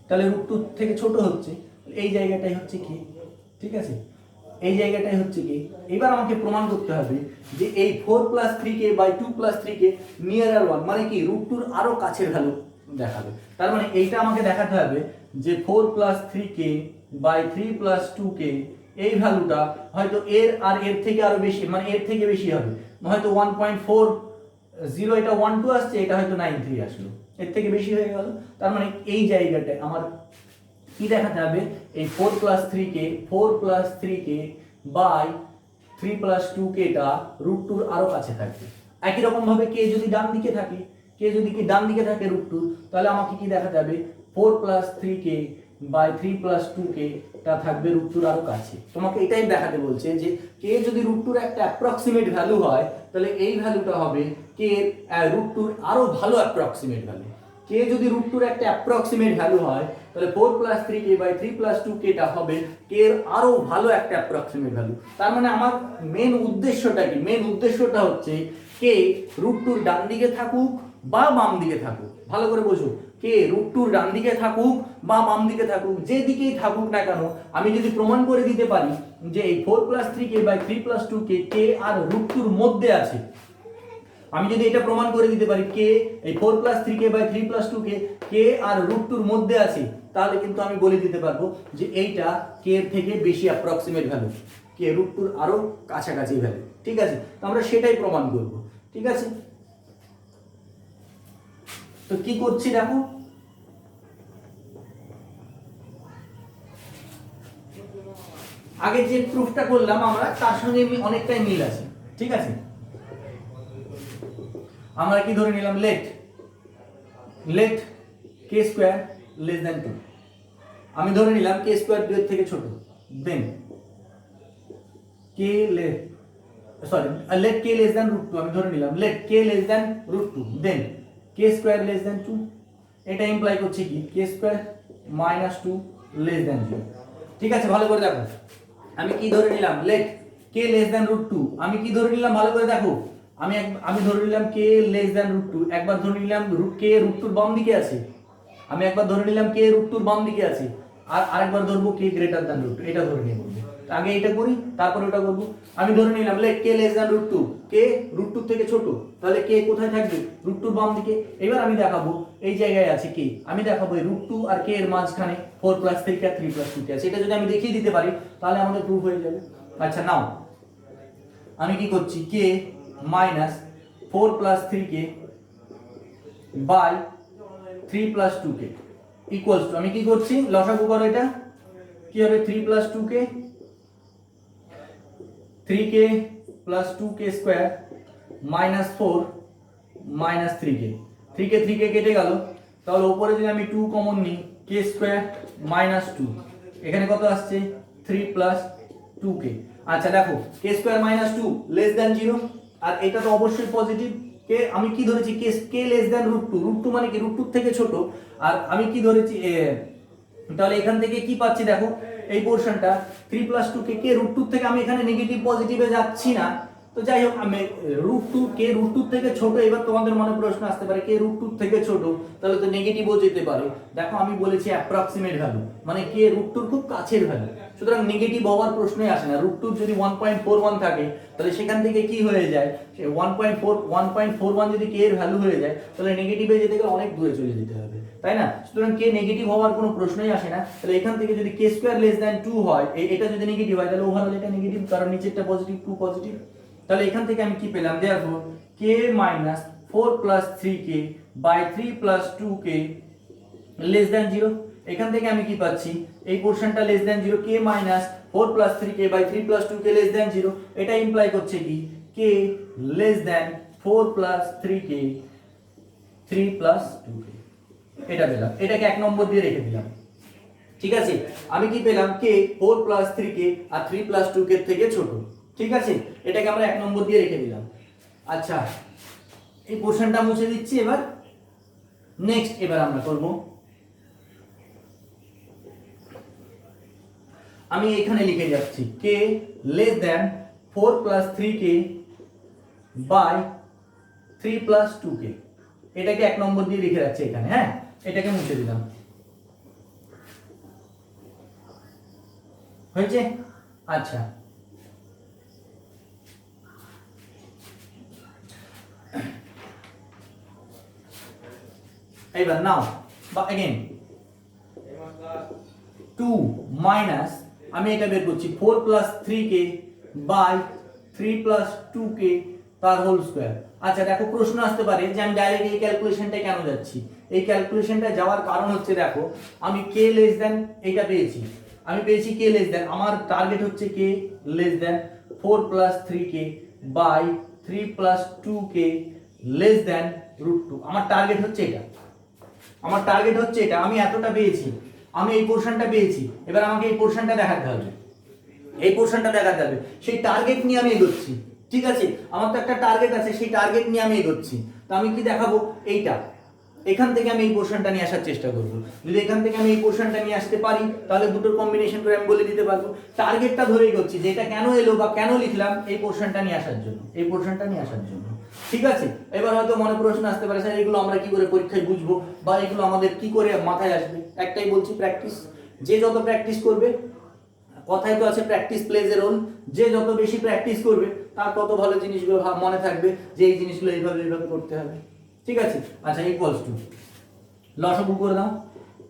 তাহলে √2 থেকে ছোট হচ্ছে, এই জায়গাটাই হচ্ছে কে, ঠিক আছে? এই জায়গাটাই হচ্ছে কে। এবার আমাকে প্রমাণ করতে হবে যে এই 4 plus 3k by 2 plus 3k nearer 1, মানে কি √2 আরো কাছের ভ্যালু দেখাবে। তার মানে এইটা আমাকে দেখাতে হবে যে 4 plus 3k by 3 plus 2k এই ভ্যালুটা হয়তো এর আর এর থেকে আরো বেশি, মানে এর থেকে বেশি হবে, হয়তো 1.40, এটা 12 আসছে, এটা হয়তো 93 আসলো, এর থেকে বেশি হয়ে গেল। তার মানে এই জায়গাটায় আমার কি দেখাতে হবে, এই 4 plus 3k by 3 plus 2k টা √2 আরো কাছে থাকবে। একই রকম ভাবে কে যদি ডান দিকে থাকে, √2, তাহলে আমাকে কি দেখাতে হবে, 4 plus 3k by 3 plus 2k টা থাকবে √2 আরো কাছে। তোমাকে এটাই দেখাতে বলছে যে কে যদি √2 একটা অ্যাপ্রক্সিমেট ভ্যালু হয়, তাহলে এই ভ্যালুটা হবে কে √2 আরো ভালো অ্যাপ্রক্সিমেট ভ্যালু। কে যদি √2 একটা অ্যাপ্রক্সিমেট ভ্যালু হয়, তাহলে 4 plus 3k by 3 plus 2k টা হবে কে এর আরো ভালো একটা অ্যাপ্রক্সিমেট ভ্যালু। তার মানে আমার মেন উদ্দেশ্যটা কি, মেন উদ্দেশ্যটা হচ্ছে কে √2 ডান দিকে থাকুক বা বাম দিকে থাকুক, ভালো করে বোঝো, কে √2 ডান দিকে থাকুক বা বাম দিকে থাকুক, যে দিকেই থাকুক না কেন, আমি যদি প্রমাণ করে দিতে পারি যে এই 4 plus 3k by 3 plus 2k কে আর √2 মধ্যে আছে, আমি যদি এটা প্রমাণ করে দিতে পারি কে এই 4 plus 3k by 3 plus 2k কে আর √2 মধ্যে আছে, তাহলে কিন্তু আমি বলে দিতে পারবো যে এইটা কে এর থেকে বেশি অ্যাপ্রক্সিমেট ভ্যালু, কে √2 আরো কাছাকাছি ভ্যালু, ঠিক আছে? তো আমরা সেটাই প্রমাণ করব, ঠিক আছে? তো কি করছি দেখো, আগে যে প্রুফটা করলাম আমরা তার সঙ্গে অনেকটাই মিল আছে, ঠিক আছে? আমরা কি ধরে নিলাম, let k square less than 2, আমি ধরে নিলাম k স্কয়ার 2 এর থেকে ছোট, then let k less than √2, আমি ধরে নিলাম লেট k লেস দ্যান √2, দেন k স্কয়ার লেস দ্যান 2, এটা ইমপ্লাই করছে কি k স্কয়ার -2 লেস দ্যান 0, ঠিক আছে? ভালো করে দেখো, আমি কি ধরে নিলাম, লেট k লেস দ্যান √2, আমি কি ধরে নিলাম ভালো করে দেখো, আমি ধরে নিলাম k লেস দ্যান √2, একবার ধরে নিলাম k √2 বাম দিকে আছে, আমি একবার ধরে নিলাম k √2 বাম দিকে আছে, আর আরেকবার ধরবো k গ্রেটার দ্যান √2, এটা ধরে নিয়ে বলবো, আগে এটা করি তারপর ওটা করব। আমি ধরে নিলাম let k less than √2, k √2 থেকে ছোট, তাহলে k কোথায় থাকবে, √2 বাম দিকে। এবার আমি দেখাবো এই জায়গায় আছে k, আমি দেখাবো এই √2 আর k এর মাঝখানে 4 plus 3k আর 3 plus 2k আছে, এটা যদি আমি দেখিয়ে দিতে পারি তাহলে আমাদের প্রুফ হয়ে যাবে। আচ্ছা নাও আমি কি করছি, k minus 4 plus 3k by 3 plus 2k, equals to আমি কি করছি লসাগু করো এটা কি হবে 3 plus 2k 3k plus 2k square minus 4 minus 3k 3k কেটে গেল তাহলে উপরে যদি আমি 2 কমন নিই k স্কয়ার মাইনাস 2 এখানে কত আসছে 3 প্লাস 2k আচ্ছা দেখো k square minus 2 less than 0 আর এটা তো অবশ্যই পজিটিভ কে আমি কি ধরেছি k লেস দ্যান √2 মানে কি √2 থেকে ছোট আর আমি কি ধরেছি তাহলে এখান থেকে কি পাচ্ছি দেখো এই পোরশনটা 3 প্লাস 2 কে √2 থেকে আমি এখানে নেগেটিভ পজিটিভে যাচ্ছি না তো যাই হোক আমি √2 কে √2 থেকে ছোট এবার তোমাদের মনে প্রশ্ন আসতে পারে কে √2 থেকে ছোট তাহলে তো নেগেটিভও যেতে পারে দেখো আমি বলেছি অ্যাপ্রক্সিমেট ভ্যালু মানে কে √2 এর খুব কাছের ভ্যালু সুতরাং নেগেটিভ হওয়ার প্রশ্নই আসে না √2 যদি 1.41 থাকে তাহলে সেখান থেকে কি হয়ে যায় সে 1.41 যদি কে এর ভ্যালু হয়ে যায় তাহলে নেগেটিভে যেতে গেলে অনেক দূরে চলে যেতে হবে তাই না সুতরাং কে নেগেটিভ হওয়ার কোনো প্রশ্নই আসে না তাহলে এখান থেকে যদি k স্কয়ার লেস দ্যান 2 হয় এটা যদি নেগেটিভ হয় তাহলে ওভারঅল এটা নেগেটিভ কারণ নিচেরটা পজিটিভ 2 পজিটিভ তাহলে এখান থেকে আমি কি পেলাম therefore k minus 4 plus 3k by 3 plus 2k less than 0 এখান থেকে আমি কি পাচ্ছি এই পোরশনটা less than 0 k minus 4 plus 3k by 3 plus 2k less than 0 এটা ইমপ্লাই করছে কি k less than 4 plus 3k 3 plus 2k এটা পেলাম এটাকে এক নম্বর দিয়ে রেখে দিলাম ঠিক আছে আমি কি পেলাম k 4 plus 3k আর 3 plus 2k এর থেকে ছোট ঠিক আছে এটাকে আমরা এক নম্বর দিয়ে রেখে দিলাম আচ্ছা এই পোরশনটা মুছে দিচ্ছি এবার নেক্সট এবার আমরা করব আমি এখানে লিখে যাচ্ছি k less than 4 plus 3k by 3 plus 2k এটাকে এক নম্বর দিয়ে লিখে রাখছি এখানে হ্যাঁ এটাকে মুছে দিলাম হয়েছে আচ্ছা এবার নাও বা अगेन 2 মাইনাস আমি এটা বের করছি 4 plus 3k by 3 plus 2k তার হোল স্কয়ার আচ্ছা দেখো প্রশ্ন আসতে পারে যে আমি ডাইরেক্ট এই ক্যালকুলেশনটা কেন যাচ্ছি এই ক্যালকুলেশনটা যাওয়ার কারণ হচ্ছে দেখো আমি k লেস দ্যান এটা পেয়েছি আমি পেয়েছি k লেস দ্যান আমার টার্গেট হচ্ছে k less than 4 plus 3k by 3 plus 2k less than √2 আমার টার্গেট হচ্ছে এটা আমি এতটা পেয়েছি আমি এই পোরশনটা পেয়েছি এবার আমাকে এই পোরশনটা দেখাতে হবে সেই টার্গেট নিয়ে আমি এগোচ্ছি ঠিক আছে আমার তো একটা টার্গেট আছে সেই টার্গেট নিয়ে আমি এগোচ্ছি তো আমি কি দেখাবো এইটা এখান থেকে আমি এই পোরশনটা নিয়ে আসার চেষ্টা করব যদি এখান থেকে আমি এই পোরশনটা নিয়ে আসতে পারি তাহলে দুটোর কম্বিনেশন করে আমি বলে দিতে পারবো টার্গেটটা ধরে এগোচ্ছি যে এটা কেন এলো বা কেন লিখলাম এই পোরশনটা নিয়ে আসার জন্য ঠিক আছে এবার হয়তো মনে প্রশ্ন আসতে পারে স্যার এগুলো আমরা কি করে পরীক্ষায় বুঝবো বা এগুলো আমাদের কি করে মাথায় আসবে একটাই বলছি প্র্যাকটিস যে যত প্র্যাকটিস করবে কথায় তো আছে প্র্যাকটিস প্লেজ এ রোল যে যত বেশি প্র্যাকটিস করবে তার তত ভালো জিনিসগুলো মনে থাকবে যে এই জিনিসগুলো এইভাবে করতে হবে ঠিক আছে আচ্ছা ইকুয়ালস টু লসাগু করে দাও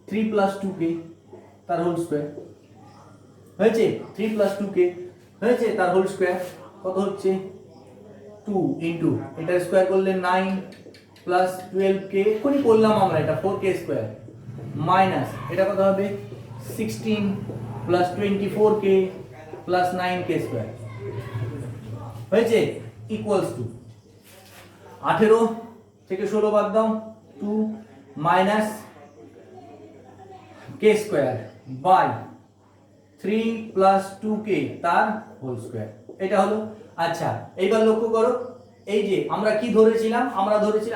3 প্লাস 2k তার হোল স্কয়ার হয়েছে 3 প্লাস 2k হয়েছে তার হোল স্কয়ার কত হচ্ছে 2 ইনটু এটা স্কয়ার করলে 9 প্লাস 12k কোনি করলাম আমরা এটা 4k স্কয়ার মাইনাস এটা কত হবে 16 plus 24k plus 9k square হয়েছে ইকুয়ালস টু 18 থেকে 16 বাদ দাও 2 minus k square by 3 plus 2k তার হোল স্কয়ার এটা হলো আচ্ছা এইবার লক্ষ্য করো এই যে আমরা কি ধরেছিলাম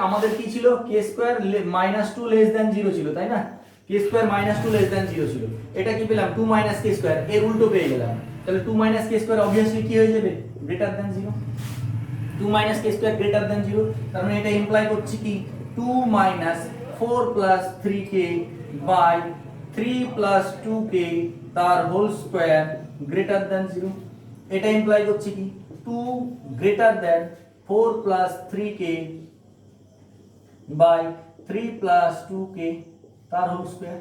আমাদের কি ছিল k স্কয়ার -2 লেস দ্যান 0 ছিল তাই না k স্কয়ার -2 লেস দ্যান 0 ছিল এটা কি পেলাম 2 k স্কয়ার এর উল্টো পেয়ে গেলাম তাহলে 2 k স্কয়ার obviously কি হয়ে যাবে greater than 0 2 k square greater than 0 তার মানে এটা ইমপ্লাই করছে কি 2 4 plus 3k by 3 plus 2k তার হোল স্কয়ার গ্রেটার দ্যান 0 এটা ইমপ্লাই করছে কি 2 greater than 4 plus 3k by 3 plus 2k তার হোল স্কয়ার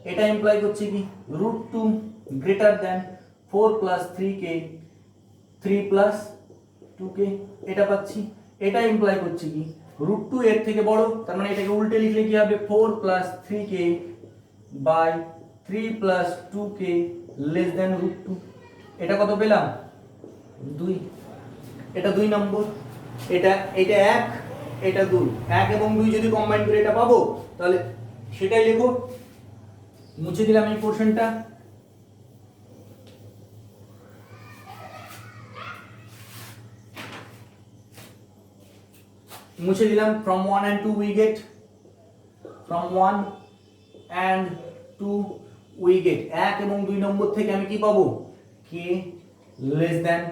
এটা ইমপ্লাই করছে কি √2 greater than 4 plus 3k 3 plus 2k এটা পাচ্ছি এটা ইমপ্লাই করছে কি √2 এর থেকে বড় তার মানে এটাকে উল্টে লিখলে কি হবে 4 plus 3k by 3 plus 2k less than √2। এটা কত পেলাম? 2। এটা 2 নম্বর, এটা 1, এটা 2, 1 এবং 2 যদি কম্বাইন করে এটা পাবো, তাহলে সেটাই লেখো। মুছে দিলাম এই পোরশনটা। মুছে দিলাম। from 1 and 2 we get, from 1 and 2 we get 1 এবং 2 নম্বর থেকে আমি কি পাবো? k less than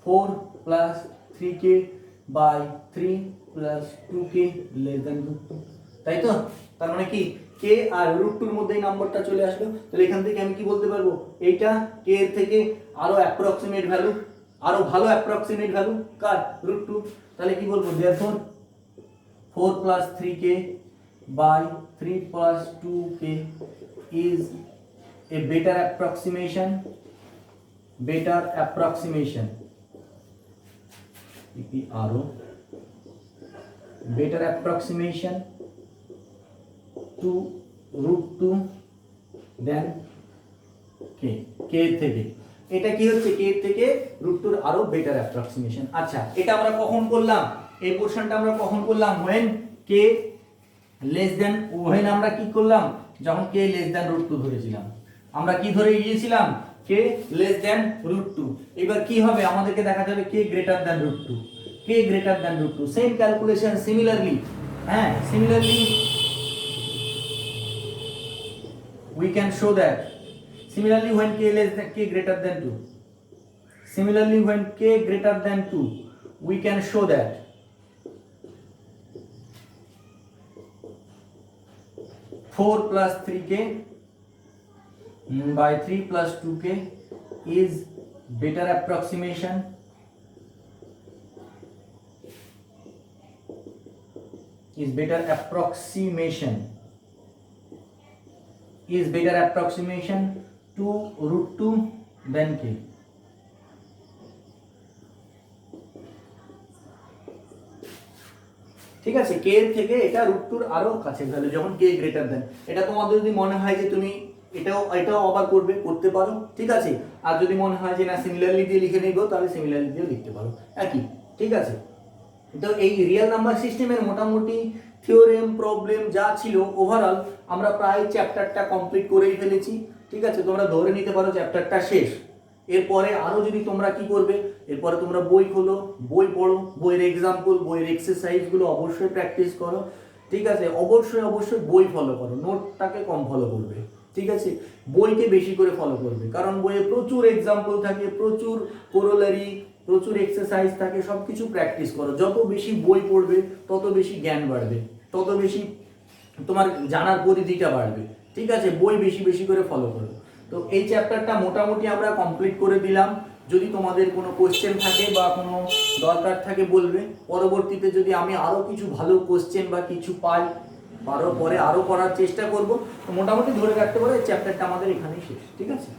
4 plus 3k by 3 plus 2k less than √2। তাই তো? তার মানে কি k আর √2 এর মধ্যে এই নাম্বারটা চলে আসলো। তাহলে এখান থেকে আমি কি বলতে পারবো? এইটা k এর থেকে আরো অ্যাপ্রক্সিমেট ভ্যালু, আরো ভালো অ্যাপ্রক্সিমেট ভ্যালু কার? √2। তাহলে কি বলবো? therefore 4 plus 3k by 3 plus 2k is a better approximation, better approximation, better approximation to √2 than k, k থেকে। এটা কি হচ্ছে? k থেকে √2 এর আরো বেটার অ্যাপ্রক্সিমেশন। আচ্ছা, এটা আমরা কখন করলাম? এই পোরশনটা আমরা কখন করলাম? when k less than, when আমরা কি করলাম? যখন k less than √2 ধরেছিলাম। আমরা কি ধরে গিয়েছিলাম? k less than √2। এবার কি হবে? আমাদেরকে দেখাতে হবে k greater than √2, k greater than √2। Same calculation similarly, হ্যাঁ, similarly we can show that, similarly when k less than, k greater than 2, similarly when k greater than 2 we can show that 4 plus 3k by 3 plus 2k is better approximation, is better approximation, is better approximation to √2 than k। ঠিক আছে, k এর থেকে এটা √2 এর আরো কাছে ভ্যালু যখন k গ্রেটার দেন। এটা তোমাদের যদি মনে হয় যে তুমি এটাও আবার করতে পারো, ঠিক আছে। আর যদি মনে হয় যে না সিমিলারলি দিয়ে লিখে নিব, তাহলে সিমিলারলি দিয়ে লিখতে পারো, একই, ঠিক আছে। তো এই রিয়েল নাম্বার সিস্টেমের মোটামুটি থিওরেম, প্রবলেম যা ছিল ওভারঅল আমরা প্রায় চ্যাপ্টারটা কমপ্লিট করেই ফেলেছি, ঠিক আছে। তোমরা ধরে নিতে পারো চ্যাপ্টারটা শেষ। এরপরে আরো যদি তোমরা কি করবে, এরপরে তোমরা বই খোলো, বই পড়ো, বইয়ের এক্সাম্পল, বইয়ের এক্সারসাইজগুলো অবশ্যই প্র্যাকটিস করো, ঠিক আছে। অবশ্যই বই ফলো করো, নোটটাকে কম ফলো করবে, ঠিক আছে। বইকে বেশি করে ফলো করবে, কারণ বইয়ে প্রচুর এক্সাম্পল থাকে, প্রচুর কোরোলারি, প্রচুর এক্সারসাইজ থাকে, সবকিছু প্র্যাকটিস করো। যত বেশি বই পড়বে তত বেশি জ্ঞান বাড়বে, তত বেশি তোমার জানার পরিধিটা বাড়বে, ঠিক আছে। বই বেশি করে ফলো করো। তো এই চ্যাপ্টারটা মোটামুটি আমরা কমপ্লিট করে দিলাম। যদি তোমাদের কোনো কোশ্চেন থাকে বা কোনো দরকার থাকে বলবে। পরবর্তীতে যদি আমি আরো কিছু ভালো কোশ্চেন বা কিছু পাই, পরে আরো করার চেষ্টা করব। তো মোটামুটি ধরে রাখতে পারো এই চ্যাপ্টারটা আমাদের এখানেই শেষ, ঠিক আছে।